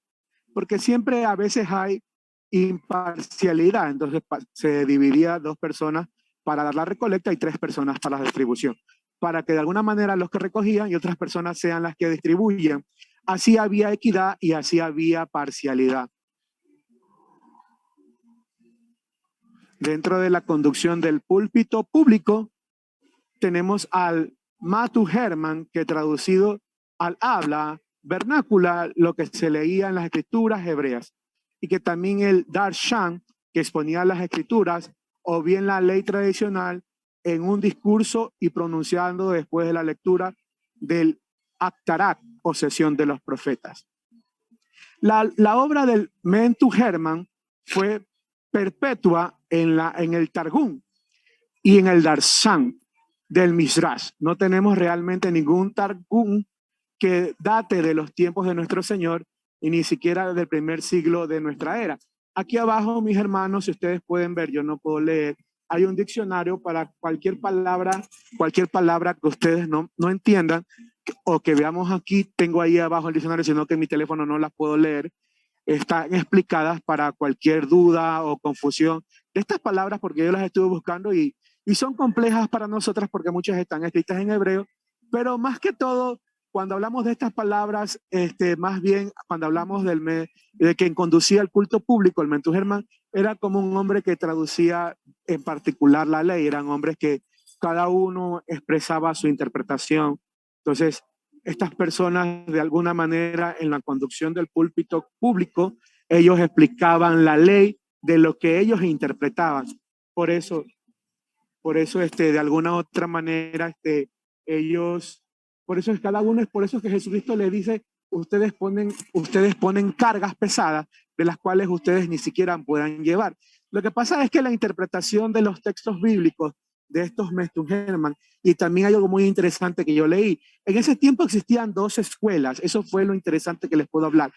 porque siempre a veces hay imparcialidad, entonces se dividía 2 personas para dar la recolecta y 3 personas para la distribución, para que de alguna manera los que recogían y otras personas sean las que distribuyen. Así había equidad y así había parcialidad. Dentro de la conducción del púlpito público, tenemos al Matthew Herman, que traducido al habla vernácula, lo que se leía en las escrituras hebreas, y que también el Darshan, que exponía las escrituras, o bien la ley tradicional, en un discurso y pronunciando después de la lectura del Actarak, o sesión de los profetas. La obra del Mentu Herman fue perpetua en el Targum y en el Darshan del Midrash. No tenemos realmente ningún Targum que date de los tiempos de nuestro Señor y ni siquiera del primer siglo de nuestra era. Aquí abajo, mis hermanos, si ustedes pueden ver, yo no puedo leer, hay un diccionario para cualquier palabra que ustedes no entiendan o que veamos aquí. Tengo ahí abajo el diccionario, sino que en mi teléfono no las puedo leer. Están explicadas para cualquier duda o confusión de estas palabras, porque yo las estuve buscando y son complejas para nosotras porque muchas están escritas en hebreo, pero más que todo, cuando hablamos de estas palabras, más bien cuando hablamos de quien conducía el culto público, el Mentu Herman, era como un hombre que traducía en particular la ley. Eran hombres que cada uno expresaba su interpretación. Entonces, estas personas, de alguna manera, en la conducción del púlpito público, ellos explicaban la ley de lo que ellos interpretaban. Por eso, de alguna otra manera, por eso es cada uno, es por eso que Jesucristo le dice, ustedes ponen cargas pesadas de las cuales ustedes ni siquiera puedan llevar. Lo que pasa es que la interpretación de los textos bíblicos de estos Mentu Herman, y también hay algo muy interesante que yo leí. En ese tiempo existían 2 escuelas, eso fue lo interesante que les puedo hablar.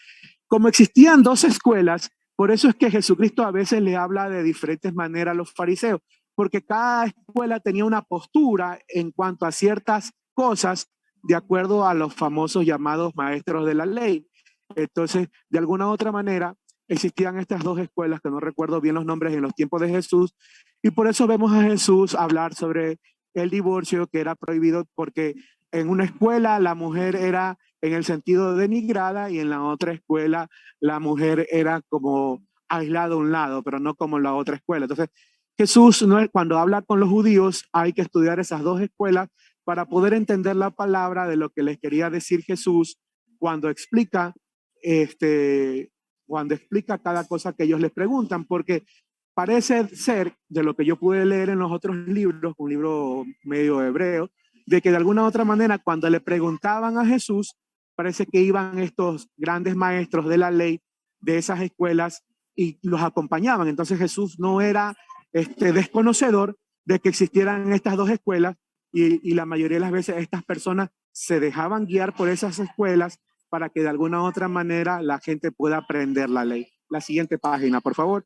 Como existían 2 escuelas, por eso es que Jesucristo a veces le habla de diferentes maneras a los fariseos, porque cada escuela tenía una postura en cuanto a ciertas cosas, de acuerdo a los famosos llamados maestros de la ley. Entonces, de alguna u otra manera, existían estas 2 escuelas, que no recuerdo bien los nombres, en los tiempos de Jesús, y por eso vemos a Jesús hablar sobre el divorcio, que era prohibido, porque en una escuela la mujer era en el sentido denigrada y en la otra escuela la mujer era como aislada a un lado, pero no como en la otra escuela. Entonces, Jesús, cuando habla con los judíos, hay que estudiar esas 2 escuelas para poder entender la palabra de lo que les quería decir Jesús cuando explica cada cosa que ellos les preguntan, porque parece ser, de lo que yo pude leer en los otros libros, un libro medio hebreo, de que de alguna u otra manera cuando le preguntaban a Jesús, parece que iban estos grandes maestros de la ley de esas escuelas y los acompañaban. Entonces Jesús no era desconocedor de que existieran estas 2 escuelas, y la mayoría de las veces estas personas se dejaban guiar por esas escuelas para que de alguna u otra manera la gente pueda aprender la ley. La siguiente página, por favor.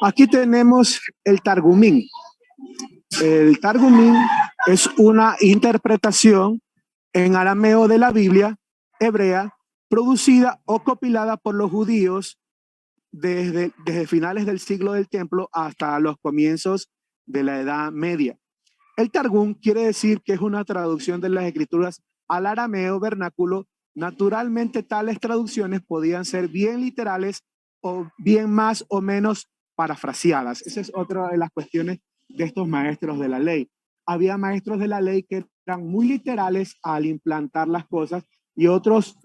Aquí tenemos el Targumín. El Targumín es una interpretación en arameo de la Biblia hebrea, producida o compilada por los judíos desde finales del siglo del templo hasta los comienzos de la Edad Media. El Targum quiere decir que es una traducción de las escrituras al arameo vernáculo. Naturalmente, tales traducciones podían ser bien literales o bien más o menos parafraseadas. Esa es otra de las cuestiones de estos maestros de la ley. había maestros de la ley que eran muy literales al implantar las cosas y otros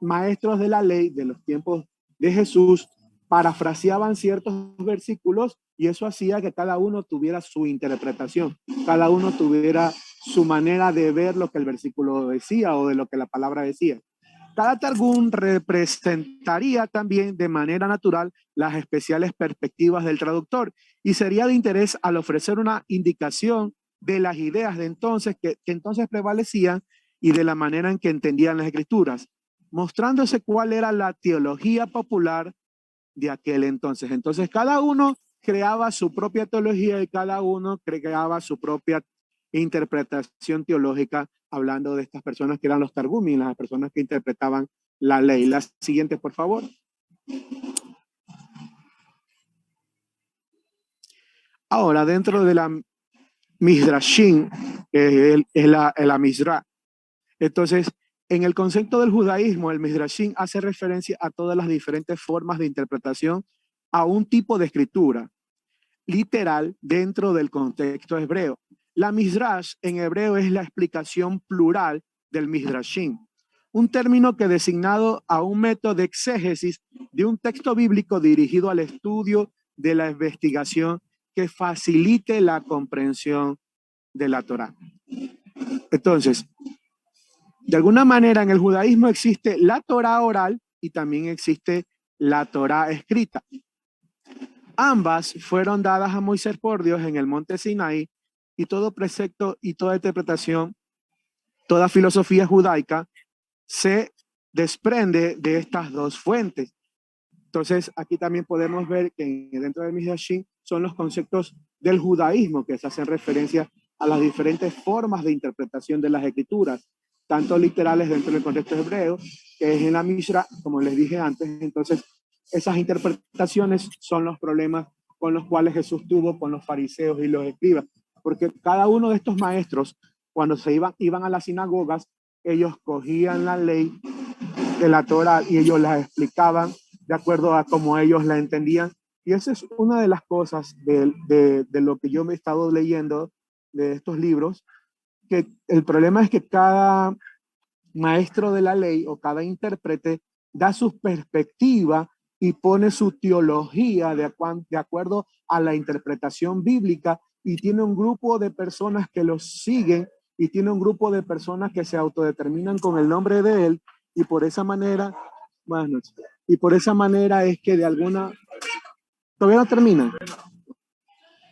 maestros de la ley de los tiempos de Jesús parafraseaban ciertos versículos y eso hacía que cada uno tuviera su interpretación, cada uno tuviera su manera de ver lo que el versículo decía o de lo que la palabra decía. Cada targum representaría también de manera natural las especiales perspectivas del traductor y sería de interés al ofrecer una indicación de las ideas de entonces que entonces prevalecían y de la manera en que entendían las escrituras, mostrándose cuál era la teología popular de aquel entonces. Entonces cada uno creaba su propia teología y cada uno creaba su propia interpretación teológica hablando de estas personas que eran los targumí, las personas que interpretaban la ley. La siguiente, por favor. Ahora, dentro de la Midrashim, es la Mizra. Entonces, en el concepto del judaísmo, el Midrashim hace referencia a todas las diferentes formas de interpretación a un tipo de escritura literal dentro del contexto hebreo. La Midrash en hebreo es la explicación plural del Midrashim, un término que designado a un método de exégesis de un texto bíblico dirigido al estudio de la investigación que facilite la comprensión de la Torá. Entonces, de alguna manera en el judaísmo existe la Torá oral y también existe la Torá escrita. Ambas fueron dadas a Moisés por Dios en el monte Sinaí y todo precepto y toda interpretación, toda filosofía judaica se desprende de estas dos fuentes. Entonces, aquí también podemos ver que dentro del Midrashim son los conceptos del judaísmo que se hacen referencia a las diferentes formas de interpretación de las escrituras, tanto literales dentro del contexto hebreo, que es en la Mishra, como les dije antes. Entonces, esas interpretaciones son los problemas con los cuales Jesús tuvo con los fariseos y los escribas, porque cada uno de estos maestros, cuando se iban a las sinagogas, ellos cogían la ley de la Torá y ellos la explicaban de acuerdo a cómo ellos la entendían. Y esa es una de las cosas de lo que yo me he estado leyendo de estos libros, que el problema es que cada maestro de la ley o cada intérprete da su perspectiva y pone su teología de acuerdo a la interpretación bíblica y tiene un grupo de personas que los siguen y tiene un grupo de personas que se autodeterminan con el nombre de él y por esa manera, buenas noches, y por esa manera es que de alguna, todavía no termina,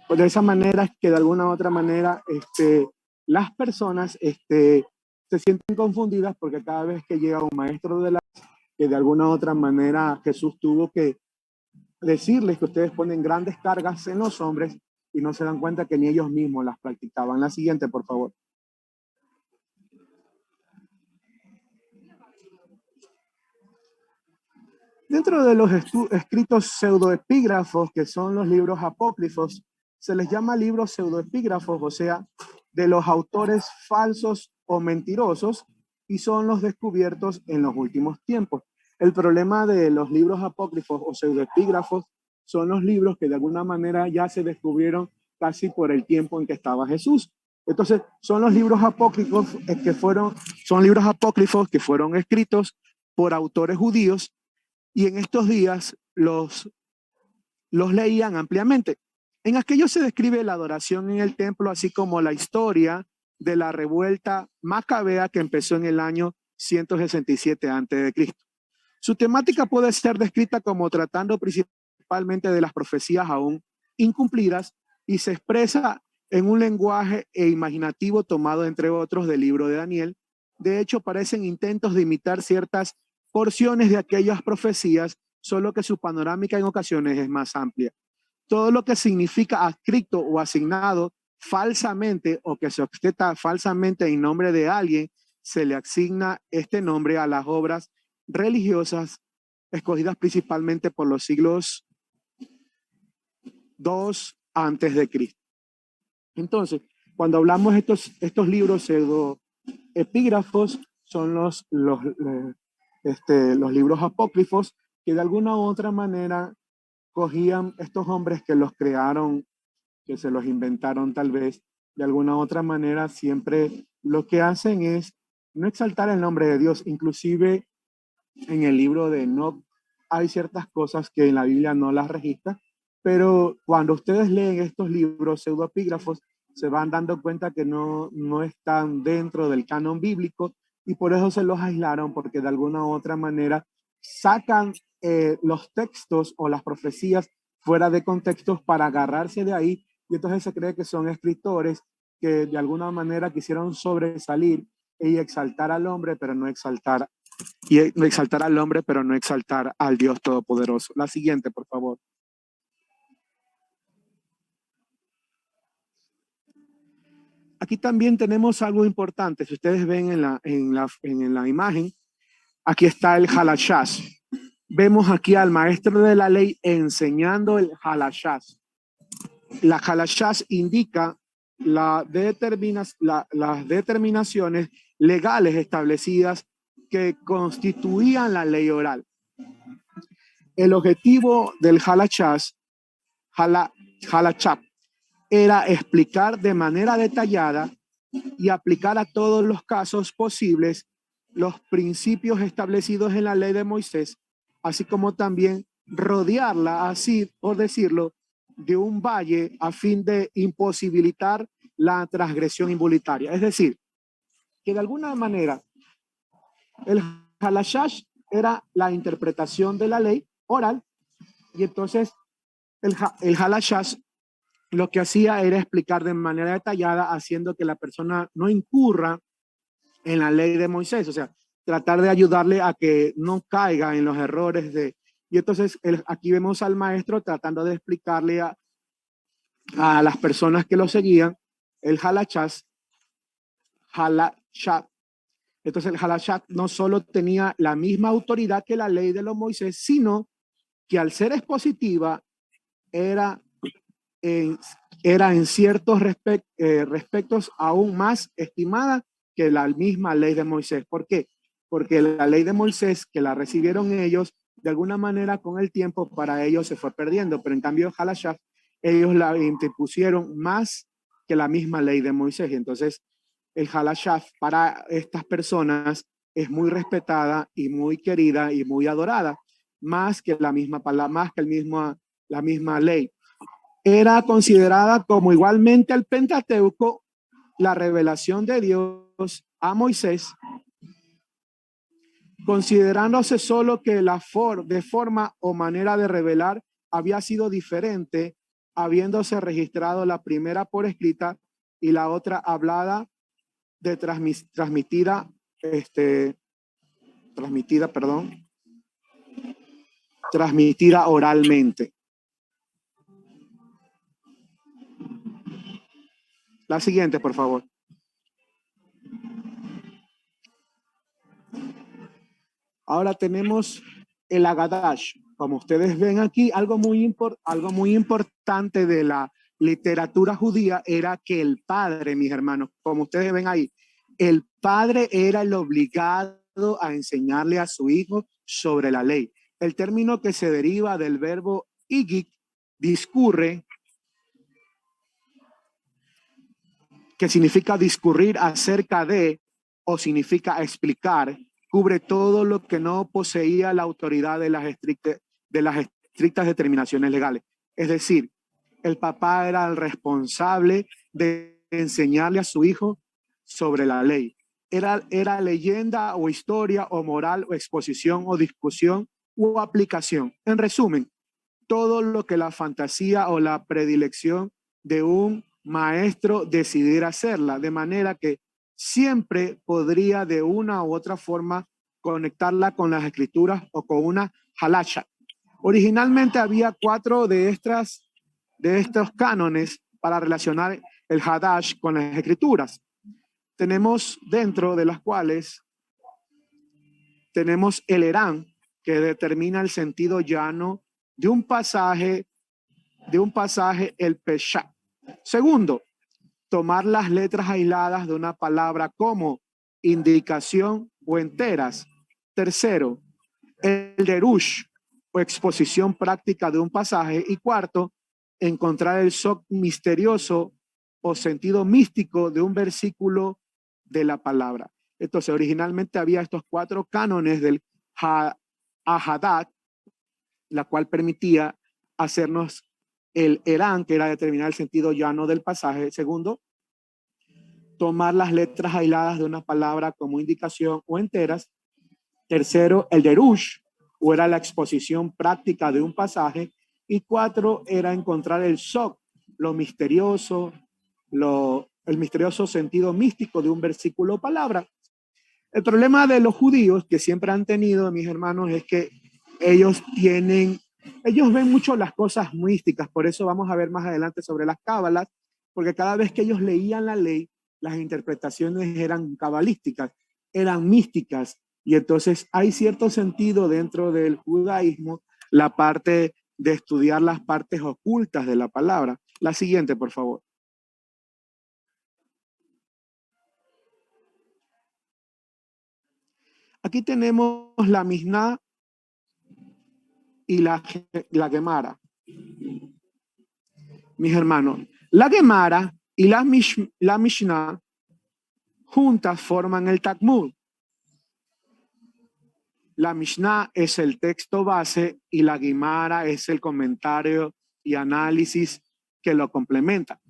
pues de esa manera es que de alguna u otra manera las personas se sienten confundidas porque cada vez que llega un maestro de la que de alguna u otra manera Jesús tuvo que decirles que ustedes ponen grandes cargas en los hombres y no se dan cuenta que ni ellos mismos las practicaban. La siguiente, por favor. Dentro de los escritos pseudoepígrafos, que son los libros apócrifos, se les llama libros pseudoepígrafos, o sea, de los autores falsos o mentirosos, y son los descubiertos en los últimos tiempos. El problema de los libros apócrifos o pseudoepígrafos son los libros que de alguna manera ya se descubrieron casi por el tiempo en que estaba Jesús. Entonces, son los libros apócrifos que fueron escritos por autores judíos y en estos días los leían ampliamente. En aquellos se describe la adoración en el templo, así como la historia de la revuelta macabea que empezó en el año 167 a.C. Su temática puede ser descrita como tratando principalmente de las profecías aún incumplidas y se expresa en un lenguaje imaginativo tomado, entre otros, del libro de Daniel. De hecho, parecen intentos de imitar ciertas porciones de aquellas profecías, solo que su panorámica en ocasiones es más amplia. Todo lo que significa adscrito o asignado falsamente o que se obsteta falsamente en nombre de alguien, se le asigna este nombre a las obras religiosas escogidas principalmente por los siglos II antes de Cristo. Entonces, cuando hablamos de estos libros pseudoepígrafos, son los libros apócrifos que de alguna u otra manera cogían estos hombres que los crearon, que se los inventaron tal vez, de alguna u otra manera siempre lo que hacen es no exaltar el nombre de Dios. Inclusive en el libro de Enoc hay ciertas cosas que en la Biblia no las registra, pero cuando ustedes leen estos libros pseudoepígrafos, se van dando cuenta que no están dentro del canon bíblico y por eso se los aislaron, porque de alguna u otra manera sacan los textos o las profecías fuera de contextos para agarrarse de ahí, y entonces se cree que son escritores que de alguna manera quisieron sobresalir y exaltar al hombre, pero no exaltar, y exaltar al hombre, pero no exaltar al Dios Todopoderoso. La siguiente, por favor. Aquí también tenemos algo importante. Si ustedes ven en la imagen, aquí está el halashás. Vemos aquí al maestro de la ley enseñando el halashás. La halashás indica las determinaciones legales establecidas que constituían la ley oral. El objetivo del halashás, halachap, era explicar de manera detallada y aplicar a todos los casos posibles los principios establecidos en la ley de Moisés, así como también rodearla, así por decirlo, de un valle a fin de imposibilitar la transgresión involuntaria. Es decir, que de alguna manera el halashás era la interpretación de la ley oral, y entonces el halashás lo que hacía era explicar de manera detallada, haciendo que la persona no incurra en la ley de Moisés, o sea, tratar de ayudarle a que no caiga en los errores de... Y entonces aquí vemos al maestro tratando de explicarle a las personas que lo seguían el halashás. Entonces el halashás no solo tenía la misma autoridad que la ley de los Moisés, sino que al ser expositiva era en ciertos respectos aún más estimada que la misma ley de Moisés. ¿Por qué? Porque la ley de Moisés, que la recibieron ellos, de alguna manera con el tiempo para ellos se fue perdiendo, pero en cambio halashás, ellos la interpusieron más que la misma ley de Moisés. Entonces el halashás para estas personas es muy respetada y muy querida y muy adorada, más que la misma palabra, más que la misma ley. Era considerada como igualmente el Pentateuco, la revelación de Dios a Moisés, considerándose solo que de forma o manera de revelar había sido diferente, habiéndose registrado la primera por escrita y la otra hablada, transmitida oralmente. La siguiente, por favor. Ahora tenemos el Haggadah. Como ustedes ven aquí, algo muy importante de la literatura judía era que el padre, mis hermanos, como ustedes ven ahí, el padre era el obligado a enseñarle a su hijo sobre la ley. El término que se deriva del verbo higik, discurre, que significa discurrir acerca de, o significa explicar, cubre todo lo que no poseía la autoridad de las estrictas determinaciones legales. Es decir, el papá era el responsable de enseñarle a su hijo sobre la ley. Era leyenda o historia o moral o exposición o discusión o aplicación. En resumen, todo lo que la fantasía o la predilección de un maestro decidiera hacerla, de manera que siempre podría de una u otra forma conectarla con las escrituras o con una halashá. Originalmente había 4 de estos cánones para relacionar el Hadash con las escrituras. Tenemos dentro de las cuales tenemos el Herán, que determina el sentido llano de un pasaje, el Peshá. Segundo, tomar las letras aisladas de una palabra como indicación o enteras. Tercero, el derush o exposición práctica de un pasaje. Y cuarto, encontrar el sok misterioso o sentido místico de un versículo de la palabra. Entonces, originalmente había estos 4 cánones del Ahadat, la cual permitía hacernos el Erán, que era determinar el sentido llano del pasaje. Segundo, tomar las letras aisladas de una palabra como indicación o enteras. Tercero, el Derush, o era la exposición práctica de un pasaje. Y 4, era encontrar el Sok, lo misterioso, el misterioso sentido místico de un versículo o palabra. El problema de los judíos que siempre han tenido, mis hermanos, es que ellos ven mucho las cosas místicas. Por eso vamos a ver más adelante sobre las cábalas, porque cada vez que ellos leían la ley, las interpretaciones eran cabalísticas, eran místicas. Y entonces hay cierto sentido dentro del judaísmo, la parte de estudiar las partes ocultas de la palabra. La siguiente, por favor. Aquí tenemos la Mishnah y la Gemara. Mis hermanos, la Gemara y la Mishnah juntas forman el Talmud. La Mishnah es el texto base y la Gemara es el comentario y análisis que lo complementa.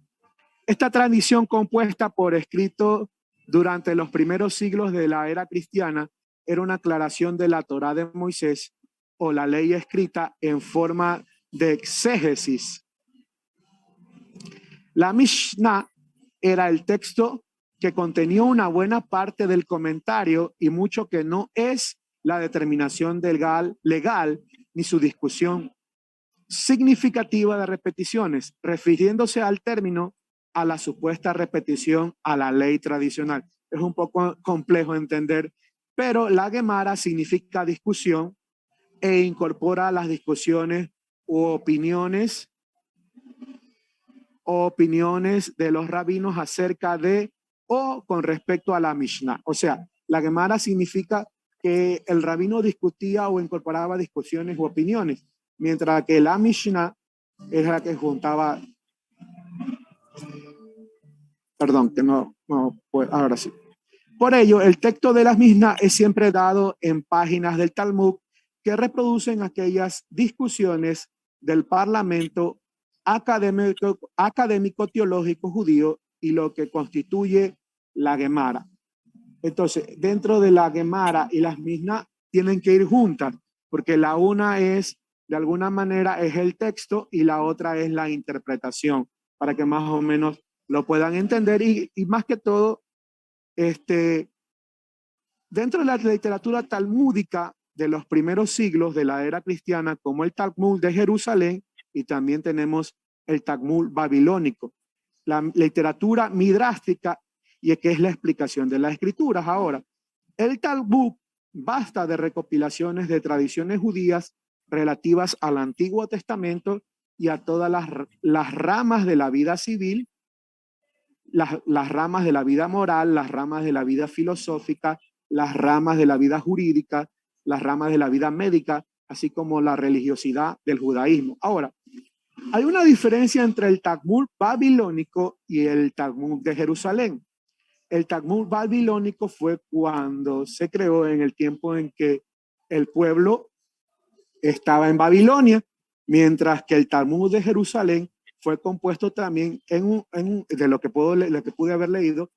Esta tradición compuesta por escrito durante los primeros siglos de la era cristiana era una aclaración de la Torá de Moisés o la ley escrita en forma de exégesis. La Mishnah era el texto que contenía una buena parte del comentario y mucho que no es la determinación legal ni su discusión significativa de repeticiones, refiriéndose al término a la supuesta repetición a la ley tradicional. Es un poco complejo entender, pero la Gemara significa discusión e incorpora las discusiones u opiniones de los rabinos acerca de o con respecto a la Mishnah. O sea, la Gemara significa que el rabino discutía o incorporaba discusiones u opiniones, mientras que la Mishnah es la que juntaba. Perdón, que no pues, ahora sí. Por ello, el texto de las Mishnah es siempre dado en páginas del Talmud que reproducen aquellas discusiones del parlamento académico teológico judío y lo que constituye la Gemara. Entonces, dentro de la Gemara y las Mishnah tienen que ir juntas, porque la una es, de alguna manera, es el texto y la otra es la interpretación, para que más o menos lo puedan entender y más que todo, dentro de la literatura talmúdica de los primeros siglos de la era cristiana, como el Talmud de Jerusalén, y también tenemos el Talmud babilónico, la literatura midrástica, y que es la explicación de las escrituras. Ahora, el Talmud basta de recopilaciones de tradiciones judías relativas al Antiguo Testamento y a todas las ramas de la vida civil, las ramas de la vida moral, las ramas de la vida filosófica, las ramas de la vida jurídica, las ramas de la vida médica, así como la religiosidad del judaísmo. Ahora, hay una diferencia entre el Talmud babilónico y el Talmud de Jerusalén. El Talmud babilónico fue cuando se creó en el tiempo en que el pueblo estaba en Babilonia, mientras que el Talmud de Jerusalén fue compuesto también de lo que pude haber leído,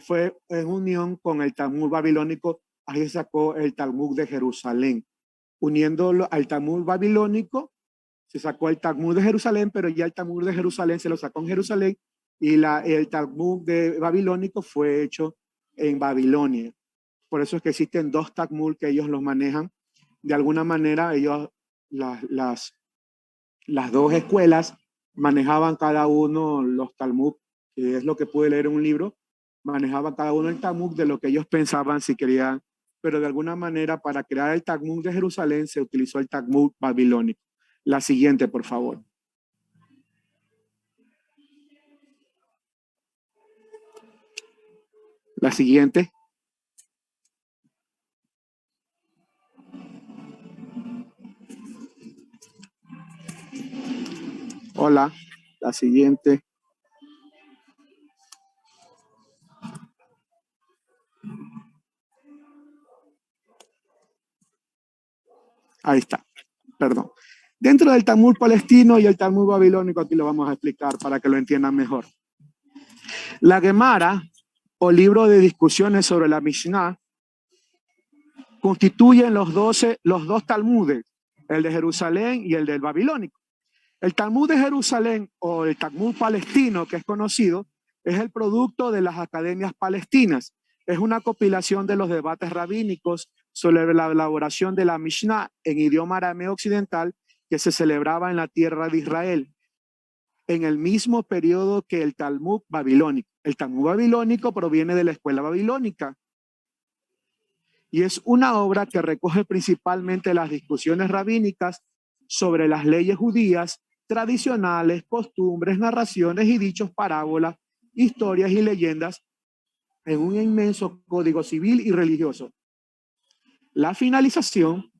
fue en unión con el Talmud babilónico. Ahí se sacó el Talmud de Jerusalén. Uniéndolo al Talmud babilónico, se sacó el Talmud de Jerusalén, pero ya el Talmud de Jerusalén se lo sacó en Jerusalén y el Talmud de babilónico fue hecho en Babilonia. Por eso es que existen 2 Talmud que ellos los manejan. De alguna manera, ellos, las 2 escuelas manejaban cada uno los Talmud, que es lo que pude leer en un libro, manejaban cada uno el Talmud de lo que ellos pensaban si querían, pero de alguna manera para crear el Talmud de Jerusalén se utilizó el Talmud babilónico. La siguiente, por favor. La siguiente. Hola, la siguiente. Ahí está, perdón. Dentro del Talmud palestino y el Talmud babilónico, aquí lo vamos a explicar para que lo entiendan mejor. La Gemara, o libro de discusiones sobre la Mishnah, constituyen los dos Talmudes, el de Jerusalén y el del babilónico. El Talmud de Jerusalén, o el Talmud palestino, que es conocido, es el producto de las academias palestinas. Es una compilación de los debates rabínicos sobre la elaboración de la Mishnah en idioma arameo occidental que se celebraba en la tierra de Israel, en el mismo periodo que el Talmud babilónico. El Talmud babilónico proviene de la escuela babilónica y es una obra que recoge principalmente las discusiones rabínicas sobre las leyes judías, tradicionales, costumbres, narraciones y dichos, parábolas, historias y leyendas en un inmenso código civil y religioso. La finalización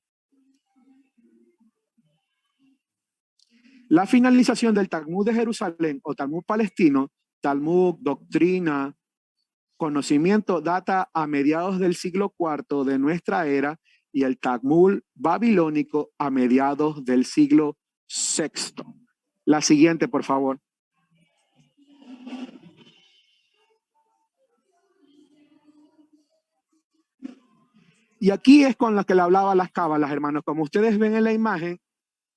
del Talmud de Jerusalén o Talmud palestino, Talmud, doctrina, conocimiento, data a mediados del siglo IV de nuestra era, y el Talmud babilónico a mediados del siglo VI. La siguiente, por favor. Y aquí es con la que le hablaba las cábalas, hermanos. Como ustedes ven en la imagen,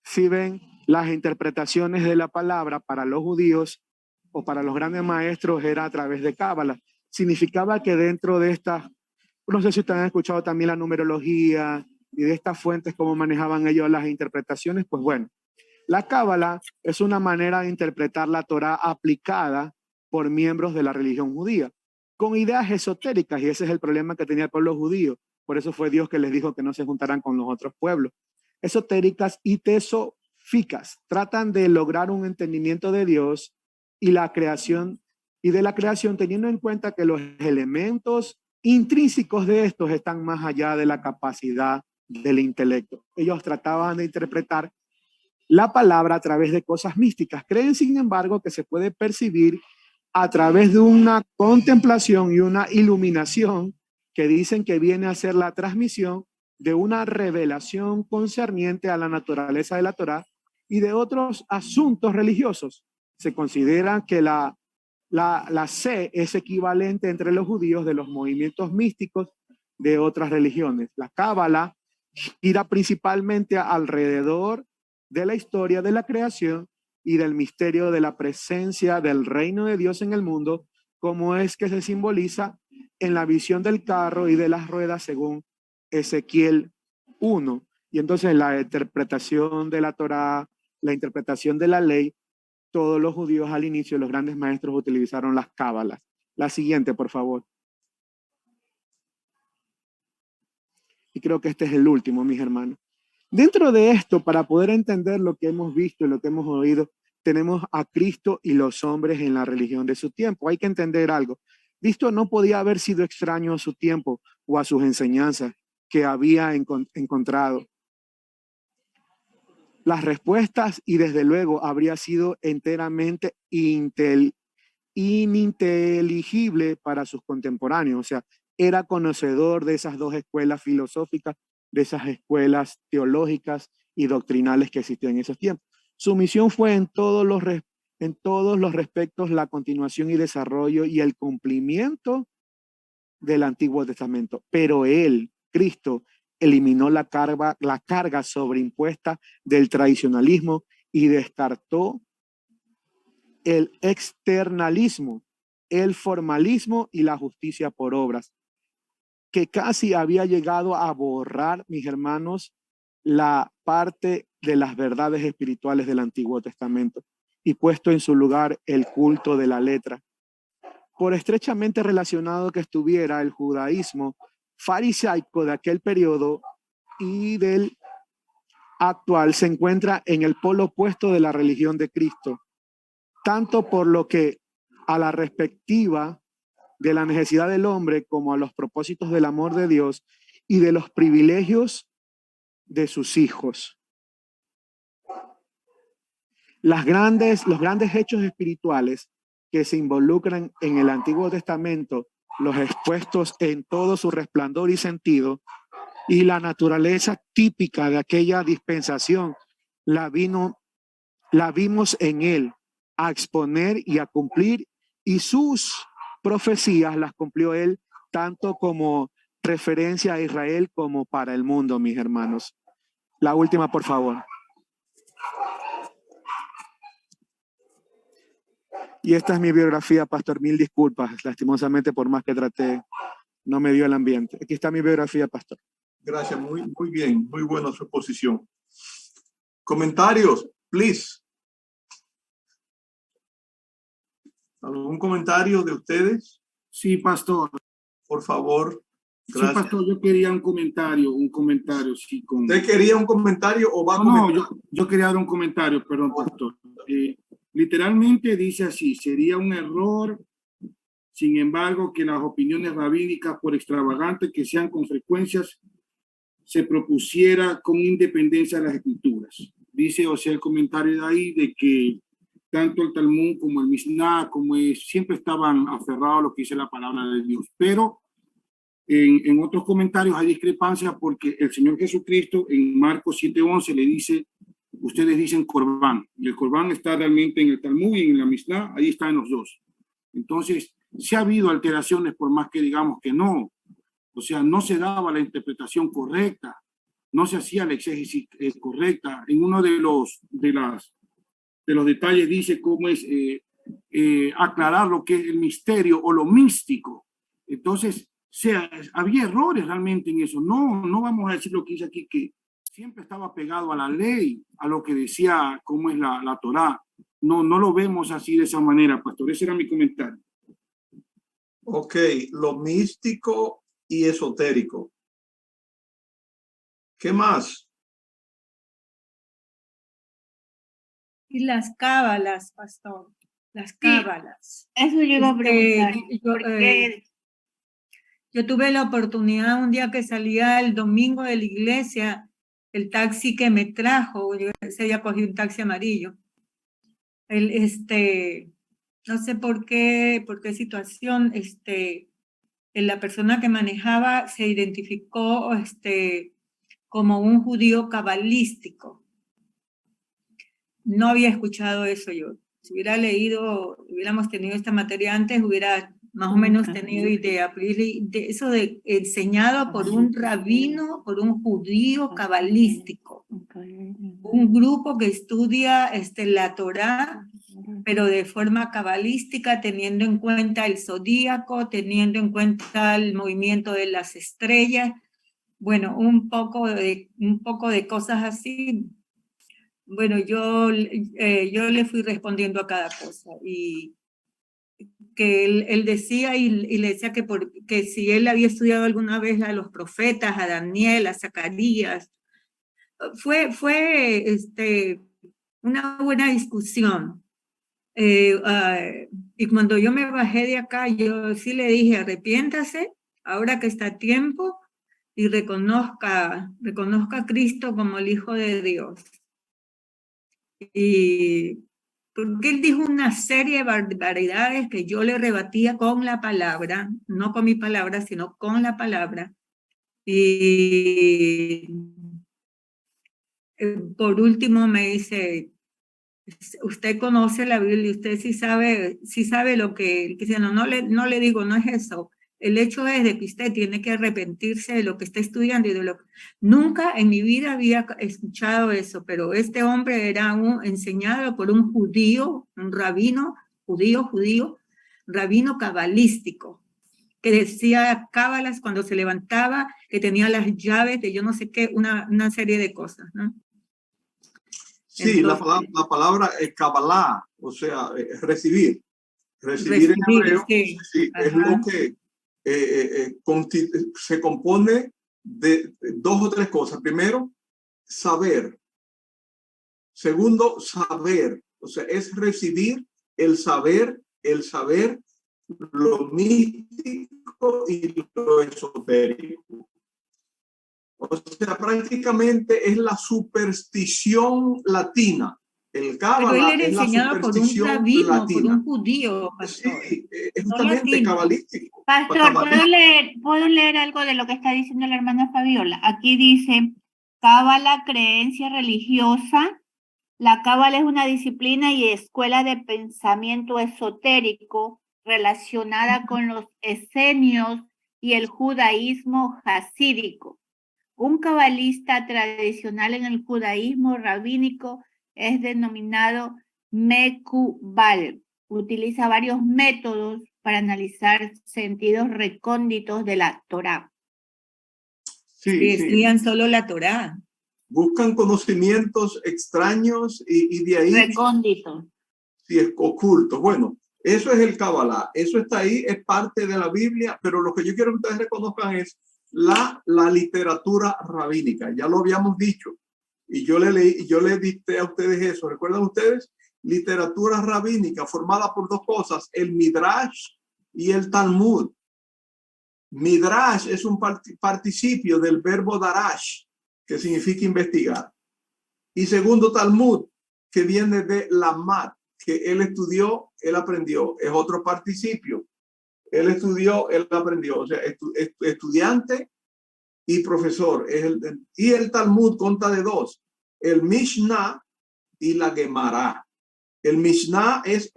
si ven las interpretaciones de la palabra para los judíos o para los grandes maestros era a través de cábalas. Significaba que dentro de estas, no sé si ustedes han escuchado también la numerología y de estas fuentes, cómo manejaban ellos las interpretaciones, pues bueno, la cábala es una manera de interpretar la Torá aplicada por miembros de la religión judía, con ideas esotéricas, y ese es el problema que tenía el pueblo judío. Por eso fue Dios que les dijo que no se juntaran con los otros pueblos. Esotéricas y tesofícas tratan de lograr un entendimiento de Dios y la creación, y de la creación, teniendo en cuenta que los elementos intrínsecos de estos están más allá de la capacidad del intelecto. Ellos trataban de interpretar la palabra a través de cosas místicas. Creen, sin embargo, que se puede percibir a través de una contemplación y una iluminación que dicen que viene a ser la transmisión de una revelación concerniente a la naturaleza de la Torá y de otros asuntos religiosos. Se considera que la C es equivalente entre los judíos de los movimientos místicos de otras religiones. La cábala gira principalmente alrededor de la historia de la creación y del misterio de la presencia del reino de Dios en el mundo, como es que se simboliza en la visión del carro y de las ruedas según Ezequiel 1. Y entonces la interpretación de la Torá, la interpretación de la ley, todos los judíos al inicio, los grandes maestros utilizaron las cábalas. La siguiente, por favor. Y creo que este es el último, mis hermanos. Dentro de esto, para poder entender lo que hemos visto y lo que hemos oído, tenemos a Cristo y los hombres en la religión de su tiempo. Hay que entender algo. Cristo no podía haber sido extraño a su tiempo o a sus enseñanzas que había encontrado. Las respuestas, y desde luego habría sido enteramente ininteligible para sus contemporáneos. O sea, era conocedor de esas dos escuelas filosóficas, de esas escuelas teológicas y doctrinales que existían en esos tiempos. Su misión fue en todos los respectos la continuación y desarrollo y el cumplimiento del Antiguo Testamento. Pero él, Cristo, eliminó la carga sobreimpuesta del tradicionalismo y descartó el externalismo, el formalismo y la justicia por obras, que casi había llegado a borrar, mis hermanos, la parte de las verdades espirituales del Antiguo Testamento y puesto en su lugar el culto de la letra. Por estrechamente relacionado que estuviera el judaísmo farisaico de aquel periodo y del actual, se encuentra en el polo opuesto de la religión de Cristo, tanto por lo que a la respectiva de la necesidad del hombre como a los propósitos del amor de Dios y de los privilegios de sus hijos. Los grandes hechos espirituales que se involucran en el Antiguo Testamento, los expuestos en todo su resplandor y sentido, y la naturaleza típica de aquella dispensación la vimos en él a exponer y a cumplir, y sus profecías las cumplió él tanto como referencia a Israel como para el mundo, mis hermanos. La última, por favor. Y esta es mi biografía, pastor. Mil disculpas, lastimosamente, por más que traté, no me dio el ambiente. Aquí está mi biografía, pastor. Gracias, muy bien, muy buena su exposición. Comentarios, please. ¿Algún comentario de ustedes? Sí, pastor. Por favor. Gracias. Sí, pastor, yo quería un comentario, sí. ¿Usted quería un comentario o va a comentar? No, yo quería dar un comentario, perdón, pastor. Literalmente dice así: sería un error, sin embargo, que las opiniones rabínicas, por extravagantes que sean con frecuencias, se propusiera con independencia de las escrituras. Dice, o sea, el comentario de ahí de que tanto el Talmud como el Mishnah, siempre estaban aferrados a lo que dice la palabra de Dios. Pero en otros comentarios hay discrepancias, porque el Señor Jesucristo en Marcos 7:11 le dice, ustedes dicen Corbán, y el Corbán está realmente en el Talmud y en la Mishnah, ahí está en los dos. Entonces, sí ha habido alteraciones, por más que digamos que no. O sea, no se daba la interpretación correcta, no se hacía la exégesis correcta. En uno de los detalles dice cómo es aclarar lo que es el misterio o lo místico. Entonces, había errores realmente en eso. No vamos a decir lo que dice aquí, que siempre estaba pegado a la ley, a lo que decía cómo es la Torá. No lo vemos así de esa manera, pastor. Ese era mi comentario. Ok, lo místico y esotérico. ¿Qué más? Y las cábalas, pastor. Las cábalas. Sí, eso yo iba a preguntar. Yo tuve la oportunidad un día que salía el domingo de la iglesia, el taxi que me trajo, yo ese día cogí un taxi amarillo. No sé por qué situación, la persona que manejaba se identificó como un judío cabalístico. No había escuchado eso yo. Si hubiéramos tenido esta materia antes, hubiera más o menos tenido idea. De eso de enseñado por un rabino, por un judío cabalístico. Un grupo que estudia la Torá, pero de forma cabalística, teniendo en cuenta el zodíaco, teniendo en cuenta el movimiento de las estrellas. Bueno, un poco de cosas así. Bueno, yo le fui respondiendo a cada cosa, y que él decía, y le decía que si él había estudiado alguna vez a los profetas, a Daniel, a Zacarías. Fue una buena discusión. Y cuando yo me bajé de acá, yo sí le dije, arrepiéntase, ahora que está a tiempo, y reconozca a Cristo como el Hijo de Dios. Y porque él dijo una serie de barbaridades que yo le rebatía con la palabra, no con mi palabra, sino con la palabra. Y por último me dice, usted conoce la Biblia, usted sí sabe lo que dice. No le digo, no es eso. El hecho es de que usted tiene que arrepentirse de lo que está estudiando y de lo que... Nunca en mi vida había escuchado eso, pero este hombre era enseñado por un judío, un rabino, judío, rabino cabalístico, que decía cábalas cuando se levantaba, que tenía las llaves de yo no sé qué, una serie de cosas, ¿no? Sí, entonces, la palabra es Kabbalah, o sea, recibir. Recibir en hebreo, sí, es lo que se compone de dos o tres cosas. Primero, saber. Segundo, saber. O sea, es recibir el saber lo místico y lo esotérico. O sea, prácticamente es la superstición latina. El Pero él cábala era es la enseñado por un superstición rabino, por latina. un judío, pastor. Sí, es No justamente latino. cabalístico. Pastor, ¿puedo leer algo de lo que está diciendo la hermana Fabiola? Aquí dice, cábala, creencia religiosa. La cábala es una disciplina y escuela de pensamiento esotérico relacionada con los esenios y el judaísmo hasídico. Un cabalista tradicional en el judaísmo rabínico es denominado Mekubal. Utiliza varios métodos para analizar sentidos recónditos de la Torá. Sí, estudian solo la Torá. Buscan conocimientos extraños y de ahí... Recónditos. Sí, es ocultos. Bueno, eso es el Kabbalah. Eso está ahí, es parte de la Biblia, pero lo que yo quiero que ustedes reconozcan es la literatura rabínica. Ya lo habíamos dicho. Y yo le dicté a ustedes eso. ¿Recuerdan ustedes? Literatura rabínica formada por dos cosas, el Midrash y el Talmud. Midrash es un participio del verbo darash, que significa investigar. Y segundo, Talmud, que viene de lamad, que él estudió, él aprendió. Es otro participio. Él estudió, él aprendió. O sea, estudiante y profesor. Y el Talmud consta de dos, el Mishnah y la Gemara. El Mishnah es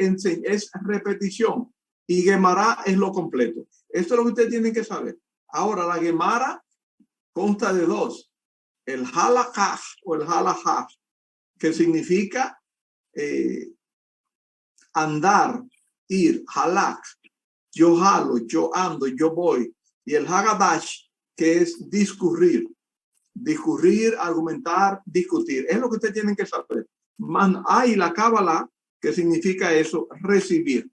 repetición y Gemara es lo completo. Esto es lo que ustedes tienen que saber. Ahora, la Gemara consta de dos, el Halakha o el Halakha, que significa andar, ir, halak, yo jalo, yo ando, yo voy, y el Hagadash, que es discurrir, argumentar, discutir. Es lo que ustedes tienen que saber. Hay la Kabbalah, que significa eso, recibir.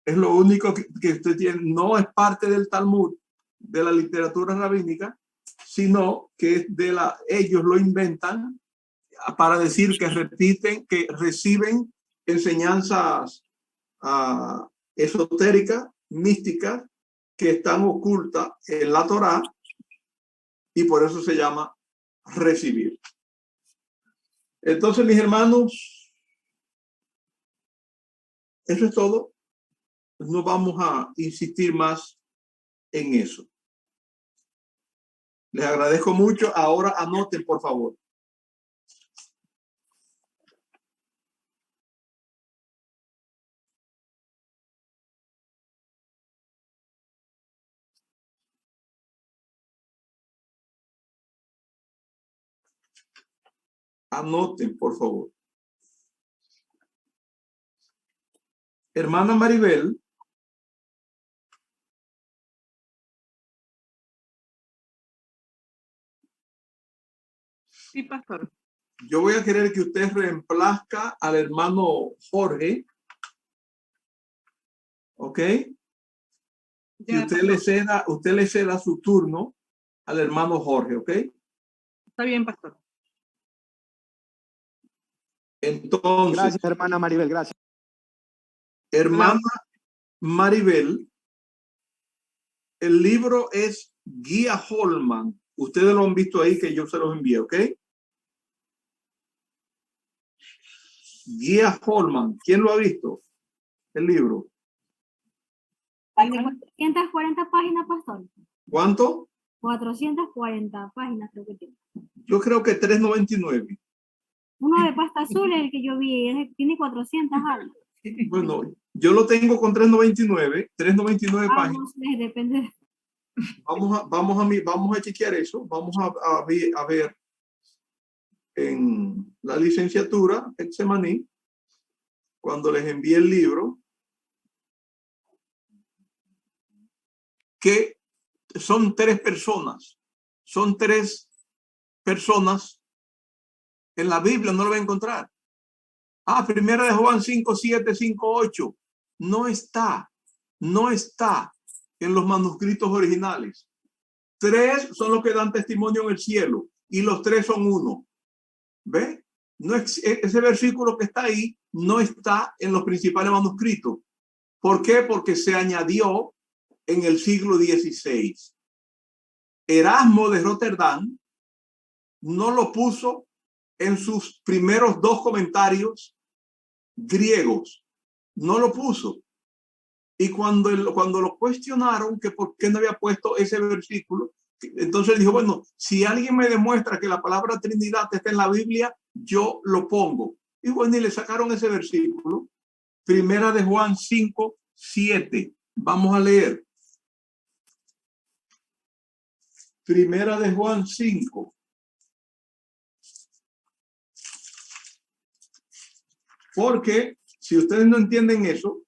Es lo único que usted tiene. No es parte del Talmud, de la literatura rabínica, sino que es ellos lo inventan para decir que repiten, que reciben enseñanzas esotéricas, místicas, que están ocultas en la Torá, y por eso se llama recibir. Entonces, mis hermanos, eso es todo. No vamos a insistir más en eso. Les agradezco mucho. Ahora anoten, por favor. Anoten, por favor. Hermana Maribel. Sí, pastor. Yo voy a querer que usted reemplazca al hermano Jorge. ¿Ok? Que usted le ceda su turno al hermano Jorge, ¿ok? Está bien, pastor. Entonces, gracias, hermana Maribel, gracias. Hermana Maribel, el libro es Guía Holman. Ustedes lo han visto ahí, que yo se los envié, ¿ok? Guía Holman. ¿Quién lo ha visto? El libro. 440 páginas, pastor. ¿Cuánto? 440 páginas creo que tiene. Yo creo que 399. Uno de pasta azul es el que yo vi, tiene 400 algo. Bueno, yo lo tengo con 399 páginas. Depende. Vamos a chequear eso. Vamos a ver en la licenciatura Exemaní, cuando les envíe el libro, que son tres personas. Son tres personas. En la Biblia no lo va a encontrar. Primera de Juan 5:7, 5:8. No está en los manuscritos originales. Tres son los que dan testimonio en el cielo y los tres son uno. ¿Ve? Ese versículo que está ahí no está en los principales manuscritos. ¿Por qué? Porque se añadió en el siglo XVI. Erasmo de Rotterdam no lo puso en sus primeros dos comentarios griegos. No lo puso. Y cuando lo cuestionaron que por qué no había puesto ese versículo, entonces dijo, bueno, si alguien me demuestra que la palabra Trinidad está en la Biblia, yo lo pongo. Y bueno, y le sacaron ese versículo. Primera de Juan 5:7. Vamos a leer. Primera de Juan 5. Porque si ustedes no entienden eso,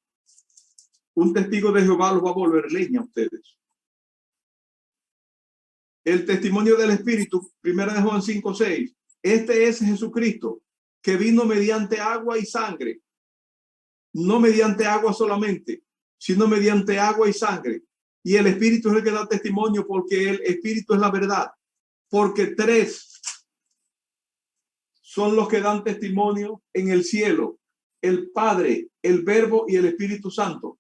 un testigo de Jehová los va a volver leña a ustedes. El testimonio del Espíritu, primera de Juan 5:6. Este es Jesucristo, que vino mediante agua y sangre. No mediante agua solamente, sino mediante agua y sangre. Y el Espíritu es el que da testimonio, porque el Espíritu es la verdad. Porque tres son los que dan testimonio en el cielo: el Padre, el Verbo y el Espíritu Santo.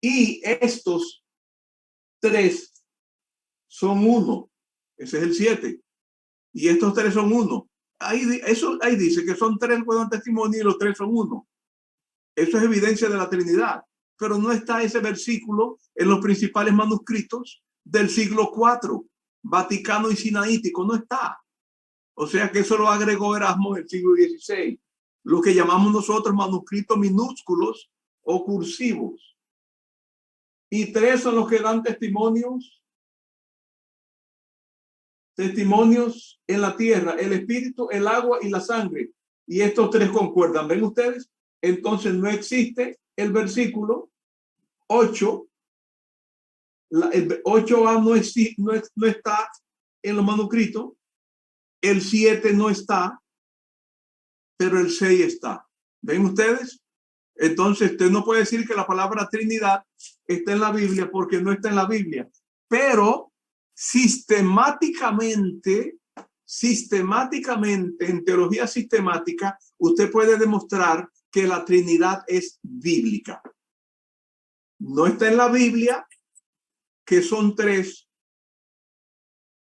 Y estos tres son uno. Ese es el 7. Y estos tres son uno. Ahí dice que son tres que dan testimonio y los tres son uno. Eso es evidencia de la Trinidad. Pero no está ese versículo en los principales manuscritos del siglo IV, Vaticano y Sinaítico. No está. O sea que eso lo agregó Erasmo en el siglo XVI. Lo que llamamos nosotros manuscritos minúsculos o cursivos. Y tres son los que dan testimonios en la tierra: el espíritu, el agua y la sangre. Y estos tres concuerdan. ¿Ven ustedes? Entonces no existe el versículo 8. El 8a no está en los manuscritos. El 7 no está, pero el 6 está. ¿Ven ustedes? Entonces usted no puede decir que la palabra Trinidad está en la Biblia, porque no está en la Biblia. Pero sistemáticamente, en teología sistemática, usted puede demostrar que la Trinidad es bíblica. No está en la Biblia que son tres,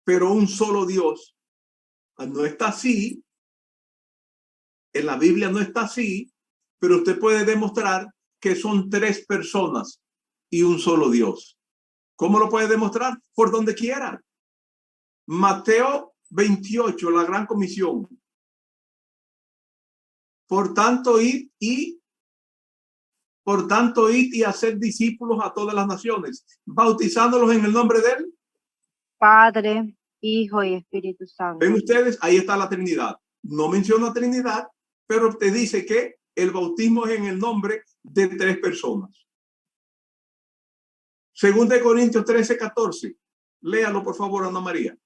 pero un solo Dios. No está así. En la Biblia no está así, pero usted puede demostrar que son tres personas y un solo Dios. ¿Cómo lo puede demostrar? Por donde quiera. Mateo 28, la gran comisión. Por tanto, id y hacer discípulos a todas las naciones, bautizándolos en el nombre del Padre, Hijo y Espíritu Santo. ¿Ven ustedes? Ahí está la Trinidad. No menciona Trinidad, pero te dice que el bautismo es en el nombre de tres personas. Segunda de Corintios 13:14. Léalo, por favor, Ana María.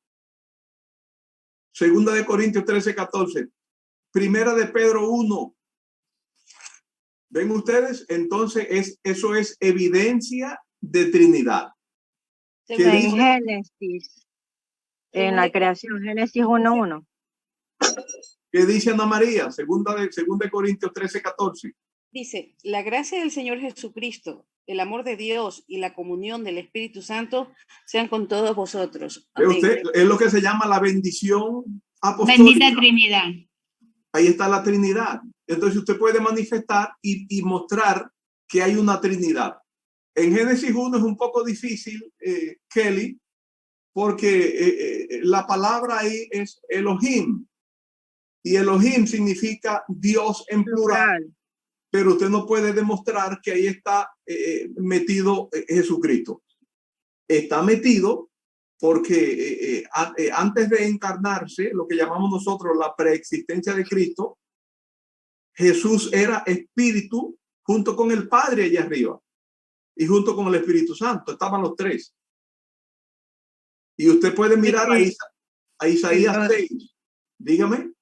Segunda de Corintios 13:14. Primera de Pedro 1. ¿Ven ustedes? Entonces eso es evidencia de Trinidad. En Génesis, en la creación, Génesis 1:1. ¿Qué dice Ana María? Segunda de Corintios 13:14. Dice: la gracia del Señor Jesucristo, el amor de Dios y la comunión del Espíritu Santo sean con todos vosotros. Amén. Usted, es lo que se llama la bendición apostólica. Bendita Trinidad. Ahí está la Trinidad. Entonces usted puede manifestar y mostrar que hay una Trinidad. En Génesis 1 es un poco difícil, Kelly, porque la palabra ahí es Elohim. Y Elohim significa Dios en plural. Pero usted no puede demostrar que ahí está metido Jesucristo. Está metido porque antes de encarnarse, lo que llamamos nosotros la preexistencia de Cristo, Jesús era espíritu junto con el Padre allá arriba y junto con el Espíritu Santo. Estaban los tres. Y usted puede mirar a Isaías 6. Dígame.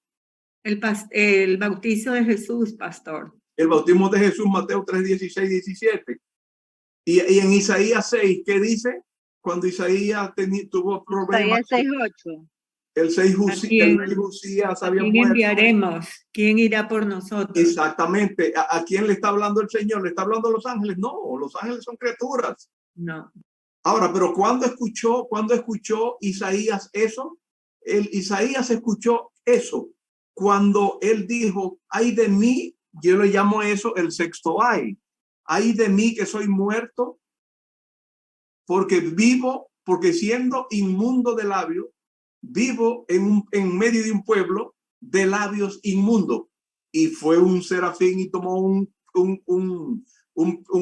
El bautizo de Jesús, pastor. El bautismo de Jesús, Mateo 3, 16, 17. Y en Isaías 6, ¿qué dice? Cuando Isaías tuvo problemas. Isaías 6:8. El 6 Josías había muerto. ¿Quién enviaremos? ¿Quién irá por nosotros? Exactamente. ¿A quién le está hablando el Señor? ¿Le está hablando a los ángeles? No, los ángeles son criaturas. No. Ahora, pero ¿cuándo escuchó Isaías eso? Isaías escuchó eso cuando él dijo, ay de mí, yo le llamo eso el sexto ay de mí que soy muerto, porque vivo, porque siendo inmundo de labios, vivo en medio de un pueblo de labios inmundos. Y fue un serafín y tomó un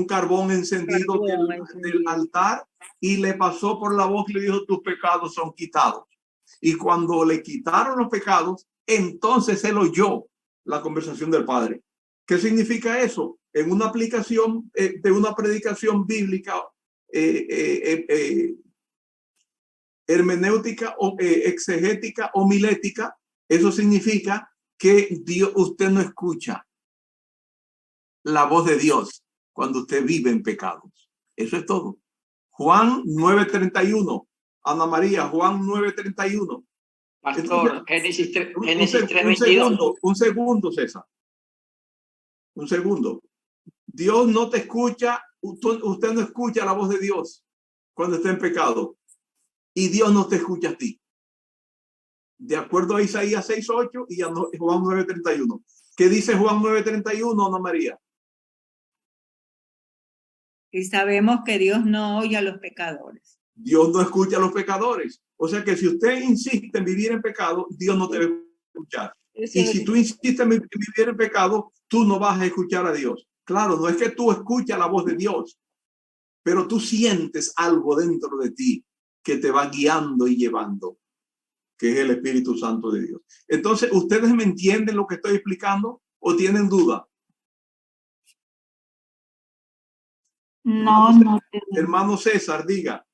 carbón encendido del altar y le pasó por la boca y le dijo, tus pecados son quitados. Y cuando le quitaron los pecados, entonces él oyó la conversación del Padre. ¿Qué significa eso? En una aplicación de una predicación bíblica, hermenéutica o exegética o homilética, eso significa que Dios, usted no escucha la voz de Dios cuando usted vive en pecados. Eso es todo. Juan 9:31. Ana María, Juan 9:31. Pastor, Génesis 3:22. Un segundo, César. Un segundo. Dios no te escucha, usted no escucha la voz de Dios cuando está en pecado. Y Dios no te escucha a ti. De acuerdo a Isaías 6:8 y a Juan 9:31. ¿Qué dice Juan 9:31, Ana María? Y sabemos que Dios no oye a los pecadores. Dios no escucha a los pecadores. O sea que si usted insiste en vivir en pecado, Dios no te va a escuchar. Y si tú insistes en vivir en pecado, tú no vas a escuchar a Dios. Claro, no es que tú escuchas la voz de Dios, pero tú sientes algo dentro de ti que te va guiando y llevando, que es el Espíritu Santo de Dios. Entonces, ¿ustedes me entienden lo que estoy explicando o tienen duda? No. Hermano César, diga.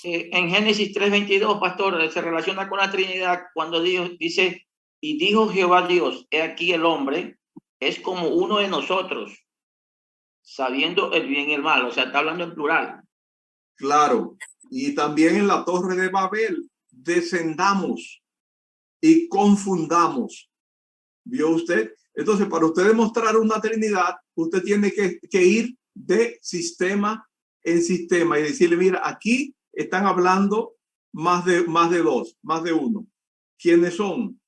En Génesis 3:22, pastor, se relaciona con la Trinidad cuando Dios dice, y dijo Jehová Dios, he aquí el hombre es como uno de nosotros, sabiendo el bien y el mal. O sea, está hablando en plural. Claro. Y también en la Torre de Babel, descendamos y confundamos. ¿Vio usted? Entonces, para usted demostrar una Trinidad, usted tiene que ir de sistema en sistema y decirle, mira, aquí están hablando más de dos, más de uno. ¿Quiénes son?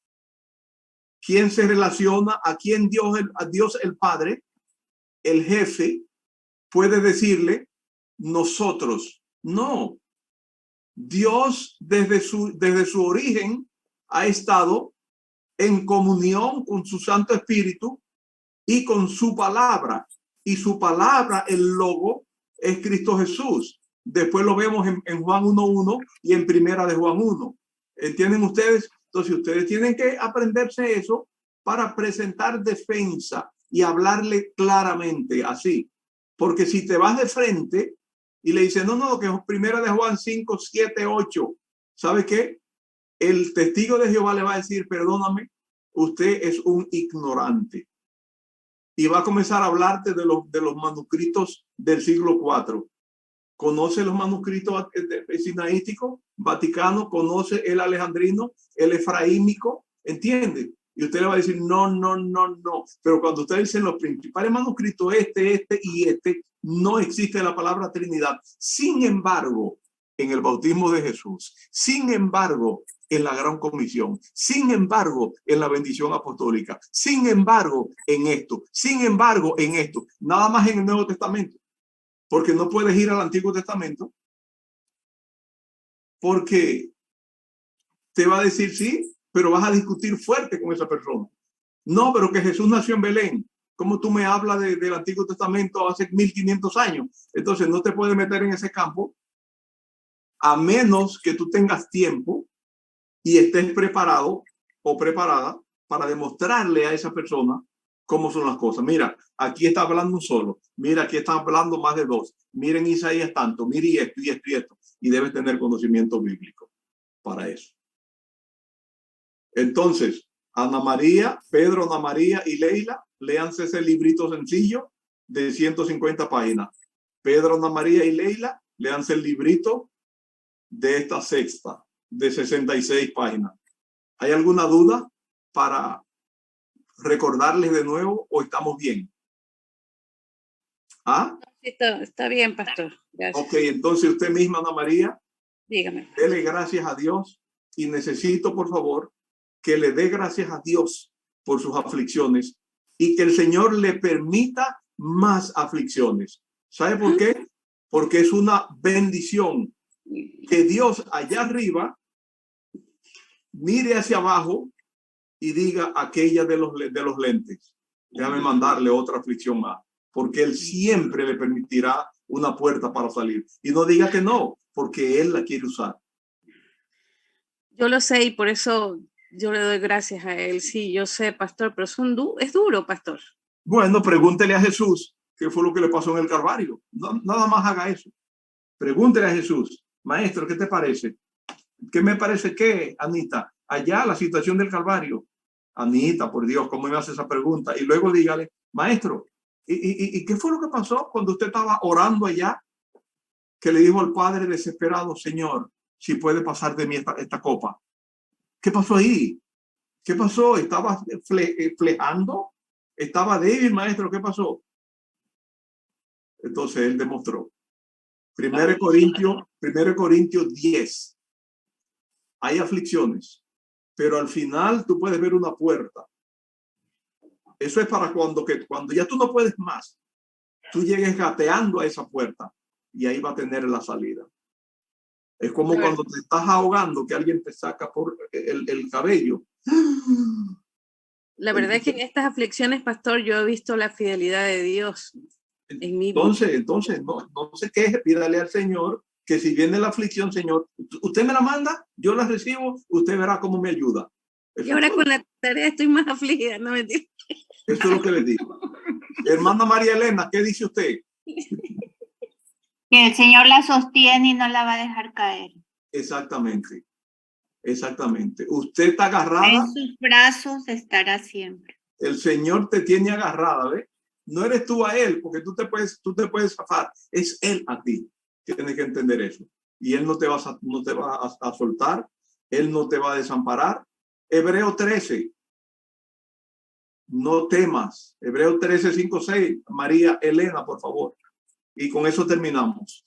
¿Quién se relaciona? ¿A quién Dios el Padre, el jefe, puede decirle nosotros? No. Dios desde su origen ha estado en comunión con su Santo Espíritu y con su palabra. Y su palabra, el logo, es Cristo Jesús. Después lo vemos en Juan 1:1 y en Primera de Juan 1. ¿Entienden ustedes? Entonces ustedes tienen que aprenderse eso para presentar defensa y hablarle claramente así. Porque si te vas de frente y le dices, no, que es Primera de Juan 5, 7, 8, ¿sabe qué? El testigo de Jehová le va a decir, perdóname, usted es un ignorante. Y va a comenzar a hablarte de los manuscritos del siglo IV. Conoce los manuscritos sinaísticos, Vaticano, conoce el alejandrino, el efraímico, ¿entiende? Y usted le va a decir, no. Pero cuando usted dice los principales manuscritos, este y este, no existe la palabra Trinidad. Sin embargo, en el bautismo de Jesús, sin embargo, en la gran comisión, sin embargo, en la bendición apostólica, sin embargo, en esto, sin embargo, en esto, nada más en el Nuevo Testamento, porque no puedes ir al Antiguo Testamento, porque te va a decir sí, pero vas a discutir fuerte con esa persona. No, pero que Jesús nació en Belén. ¿Cómo tú me hablas del Antiguo Testamento hace 1500 años? Entonces no te puedes meter en ese campo a menos que tú tengas tiempo y estés preparado o preparada para demostrarle a esa persona cómo son las cosas. Mira, aquí está hablando un solo. Mira, aquí están hablando más de dos. Miren Isaías tanto. Mire esto y esto y esto. Y debes tener conocimiento bíblico para eso. Entonces, Ana María, Pedro, Ana María y Leila, léanse ese librito sencillo de 150 páginas. Pedro, Ana María y Leila, léanse el librito de esta sexta de 66 páginas. ¿Hay alguna duda para recordarles de nuevo o estamos bien? ¿Ah? Está bien, pastor. Gracias. Ok, entonces usted misma, Ana María, dígame. dele gracias a Dios y necesito, por favor, que le dé gracias a Dios por sus aflicciones y que el Señor le permita más aflicciones. ¿Sabe por qué? Porque es una bendición que Dios allá arriba mire hacia abajo y diga aquella de los lentes. Déjame mandarle otra aflicción más, porque Él siempre le permitirá una puerta para salir. Y no diga que no, porque Él la quiere usar. Yo lo sé y por eso yo le doy gracias a Él. Sí, yo sé, pastor, pero es duro, pastor. Bueno, pregúntele a Jesús qué fue lo que le pasó en el Calvario. No, nada más haga eso. Pregúntele a Jesús, maestro, ¿qué te parece? ¿Qué me parece qué, Anita? Allá la situación del Calvario. Anita, por Dios, ¿cómo me hace esa pregunta? Y luego dígale, maestro, ¿y qué fue lo que pasó cuando usted estaba orando allá? Que le dijo al Padre desesperado, Señor, si puede pasar de mí esta copa. ¿Qué pasó ahí? ¿Qué pasó? ¿Estaba flejando? ¿Estaba débil, maestro? ¿Qué pasó? Entonces él demostró. 1 Corintios 10. Hay aflicciones, pero al final tú puedes ver una puerta. Eso es para cuando ya tú no puedes más, tú llegues gateando a esa puerta y ahí va a tener la salida. Es como cuando te estás ahogando, que alguien te saca por el cabello. La verdad es que en estas aflicciones, pastor, yo he visto la fidelidad de Dios en mi vida. Entonces no se queje, pídale al Señor que si viene la aflicción, Señor, usted me la manda, yo la recibo, usted verá cómo me ayuda. Y ahora con la tarea estoy más afligida, no mentira. Eso es lo que le digo. Hermana María Elena, ¿qué dice usted? Que el Señor la sostiene y no la va a dejar caer. Exactamente. Usted está agarrada. En sus brazos estará siempre. El Señor te tiene agarrada, ¿ves? No eres tú a Él, porque tú te puedes zafar. Es Él a ti. Tienes que entender eso. Y Él no te va a soltar. Él no te va a desamparar. Hebreo 13. No temas. Hebreo 13, 5, 6. María Elena, por favor. Y con eso terminamos.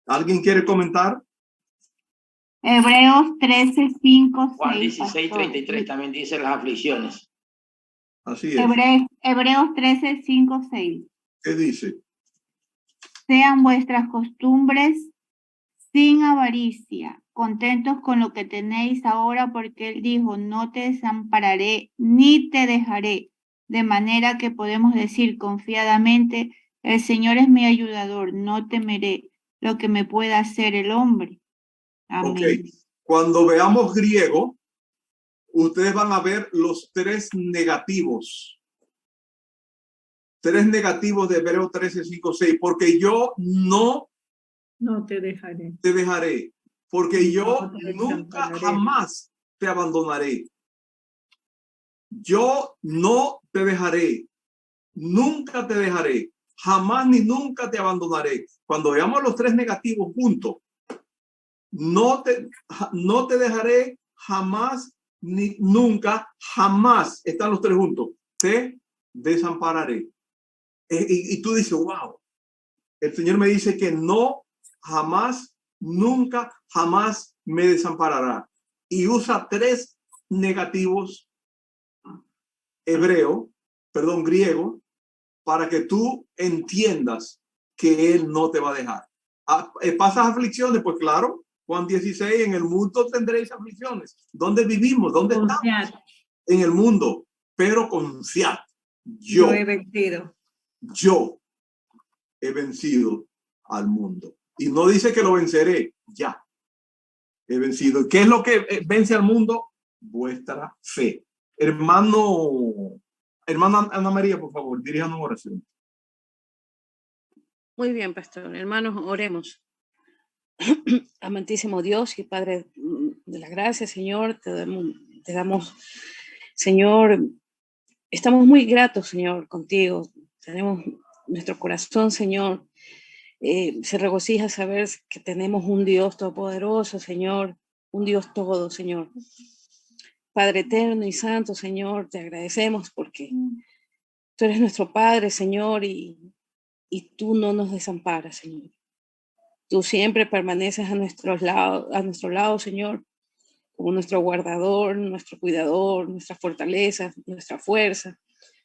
¿Alguien quiere comentar? Hebreos 13, 5, 6. Juan 16, 33 también dice las aflicciones. Así es. Hebreos 13, 5, 6. ¿Qué dice? Sean vuestras costumbres sin avaricia, contentos con lo que tenéis ahora, porque Él dijo, no te desampararé ni te dejaré. De manera que podemos decir confiadamente, el Señor es mi ayudador, no temeré lo que me pueda hacer el hombre. Amén. Okay. Cuando veamos griego, ustedes van a ver los tres negativos. Tres negativos de Hebreo 13, 5, 6. Porque yo no te dejaré. Te dejaré. Porque yo te nunca desampararé. jamás te abandonaré. Yo no te dejaré. Nunca te dejaré. Jamás ni nunca te abandonaré. Cuando veamos los tres negativos juntos, no te dejaré jamás ni nunca, jamás, están los tres juntos, te desampararé. Y tú dices, wow, el Señor me dice que no, jamás, nunca, jamás me desamparará. Y usa tres negativos griego, para que tú entiendas que Él no te va a dejar. ¿Pasas aflicciones? Pues claro, Juan 16, en el mundo tendréis aflicciones. ¿Dónde vivimos? ¿Dónde Confiad. estamos? En el mundo, pero confiad. Yo he vencido. Yo he vencido al mundo. Y no dice que lo venceré, ya. He vencido. ¿Qué es lo que vence al mundo? Vuestra fe. Hermana Ana María, por favor, diríjanos una oración. Muy bien, pastor. Hermanos, oremos. Amantísimo Dios y Padre de la gracia, Señor, te damos, Señor, estamos muy gratos, Señor, contigo. Tenemos nuestro corazón, Señor, se regocija saber que tenemos un Dios todopoderoso, Señor, un Dios todo, Señor. Padre eterno y santo, Señor, te agradecemos porque tú eres nuestro Padre, Señor, y tú no nos desamparas, Señor. Tú siempre permaneces a nuestro lado, Señor, como nuestro guardador, nuestro cuidador, nuestra fortaleza, nuestra fuerza,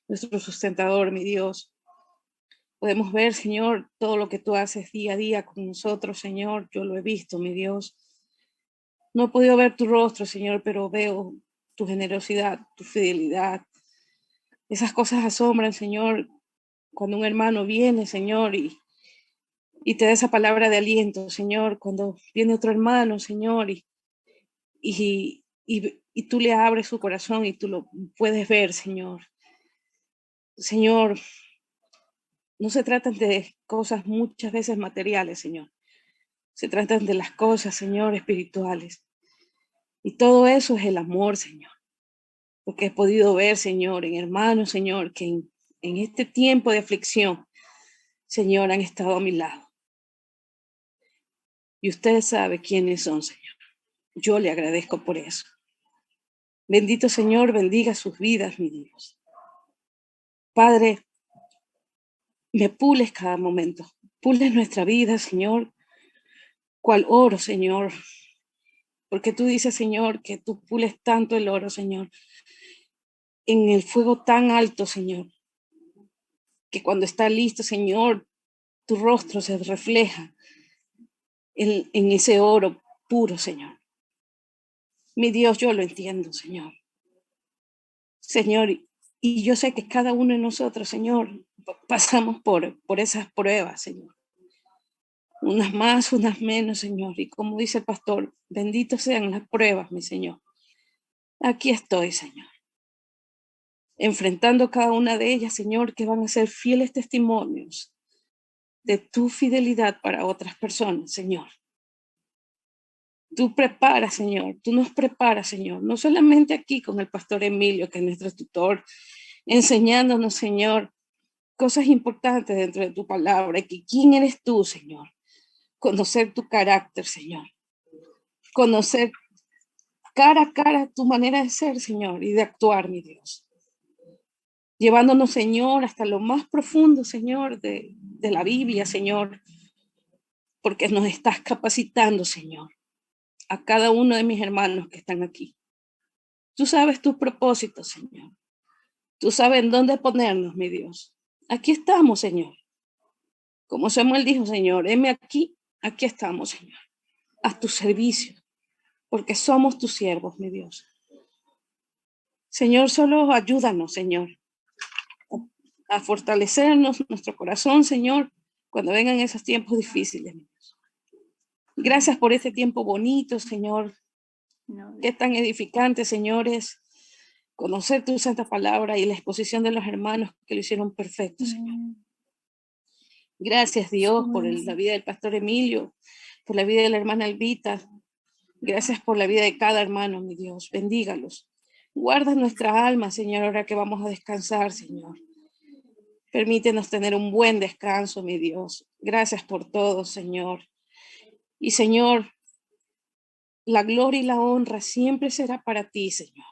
nuestro sustentador, mi Dios. Podemos ver, Señor, todo lo que tú haces día a día con nosotros, Señor. Yo lo he visto, mi Dios. No he podido ver tu rostro, Señor, pero veo tu generosidad, tu fidelidad. Esas cosas asombran, Señor, cuando un hermano viene, Señor, y te da esa palabra de aliento, Señor. Cuando viene otro hermano, Señor, y tú le abres su corazón y tú lo puedes ver, Señor. Señor, no se tratan de cosas muchas veces materiales, Señor. Se tratan de las cosas, Señor, espirituales. Y todo eso es el amor, Señor. Porque he podido ver, Señor, en hermanos, Señor, que en este tiempo de aflicción, Señor, han estado a mi lado. Y usted sabe quiénes son, Señor. Yo le agradezco por eso. Bendito Señor, bendiga sus vidas, mi Dios. Padre, me pules cada momento. Pules nuestra vida, Señor, cual oro, Señor. Porque tú dices, Señor, que tú pules tanto el oro, Señor, en el fuego tan alto, Señor, que cuando está listo, Señor, tu rostro se refleja en ese oro puro, Señor. Mi Dios, yo lo entiendo, Señor. Señor, y yo sé que cada uno de nosotros, Señor, pasamos por esas pruebas, Señor. Unas más, unas menos, Señor. Y como dice el pastor, benditos sean las pruebas, mi Señor. Aquí estoy, Señor. Enfrentando cada una de ellas, Señor, que van a ser fieles testimonios de tu fidelidad para otras personas, Señor. Tú preparas, Señor, tú nos preparas, Señor, no solamente aquí con el pastor Emilio, que es nuestro tutor, enseñándonos, Señor, cosas importantes dentro de tu palabra, que quién eres tú, Señor, conocer tu carácter, Señor, conocer cara a cara tu manera de ser, Señor, y de actuar, mi Dios. Llevándonos, Señor, hasta lo más profundo, Señor, de la Biblia, Señor, porque nos estás capacitando, Señor, a cada uno de mis hermanos que están aquí. Tú sabes tus propósitos, Señor. Tú sabes en dónde ponernos, mi Dios. Aquí estamos, Señor. Como Samuel dijo, Señor, heme aquí, aquí estamos, Señor, a tu servicio, porque somos tus siervos, mi Dios. Señor, solo ayúdanos, Señor, a fortalecernos nuestro corazón, Señor, cuando vengan esos tiempos difíciles, mi Dios. Gracias por este tiempo bonito, Señor. Qué tan edificante, Señor, es conocer tu santa palabra y la exposición de los hermanos que lo hicieron perfecto, Señor. Gracias, Dios, por la vida del pastor Emilio, por la vida de la hermana Albita. Gracias por la vida de cada hermano, mi Dios. Bendígalos. Guarda nuestra alma, Señor, ahora que vamos a descansar, Señor. Permítenos tener un buen descanso, mi Dios. Gracias por todo, Señor. Y, Señor, la gloria y la honra siempre será para ti, Señor.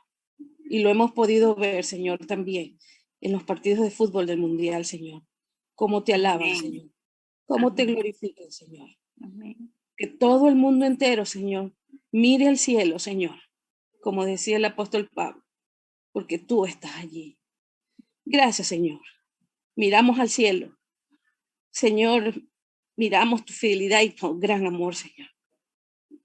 Y lo hemos podido ver, Señor, también en los partidos de fútbol del Mundial, Señor. Cómo te alaban, Amén. Señor. Cómo Amén. Te glorifican, Señor. Amén. Que todo el mundo entero, Señor, mire al cielo, Señor, como decía el apóstol Pablo, porque tú estás allí. Gracias, Señor. Miramos al cielo. Señor, miramos tu fidelidad y tu gran amor, Señor.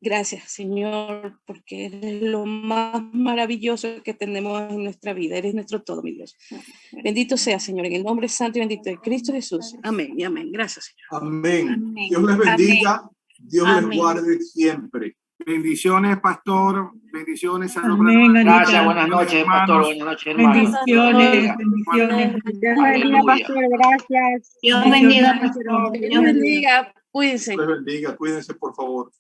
Gracias, Señor, porque eres lo más maravilloso que tenemos en nuestra vida. Eres nuestro todo, mi Dios. Bendito sea, Señor, en el nombre santo y bendito de Cristo Jesús. Amén y amén. Gracias, Señor. Amén. Amén. Dios les bendiga. Amén. Dios Amén. les guarde siempre. Bendiciones, pastor. Bendiciones. Amén, Gracias, buenas noches, pastor. Buenas noches, hermanos. Bendiciones, bendiciones. Dios bendiga, pastor. Gracias. Dios bendiga, pastor. Dios bendiga. Cuídense. Dios les bendiga. Cuídense, por favor.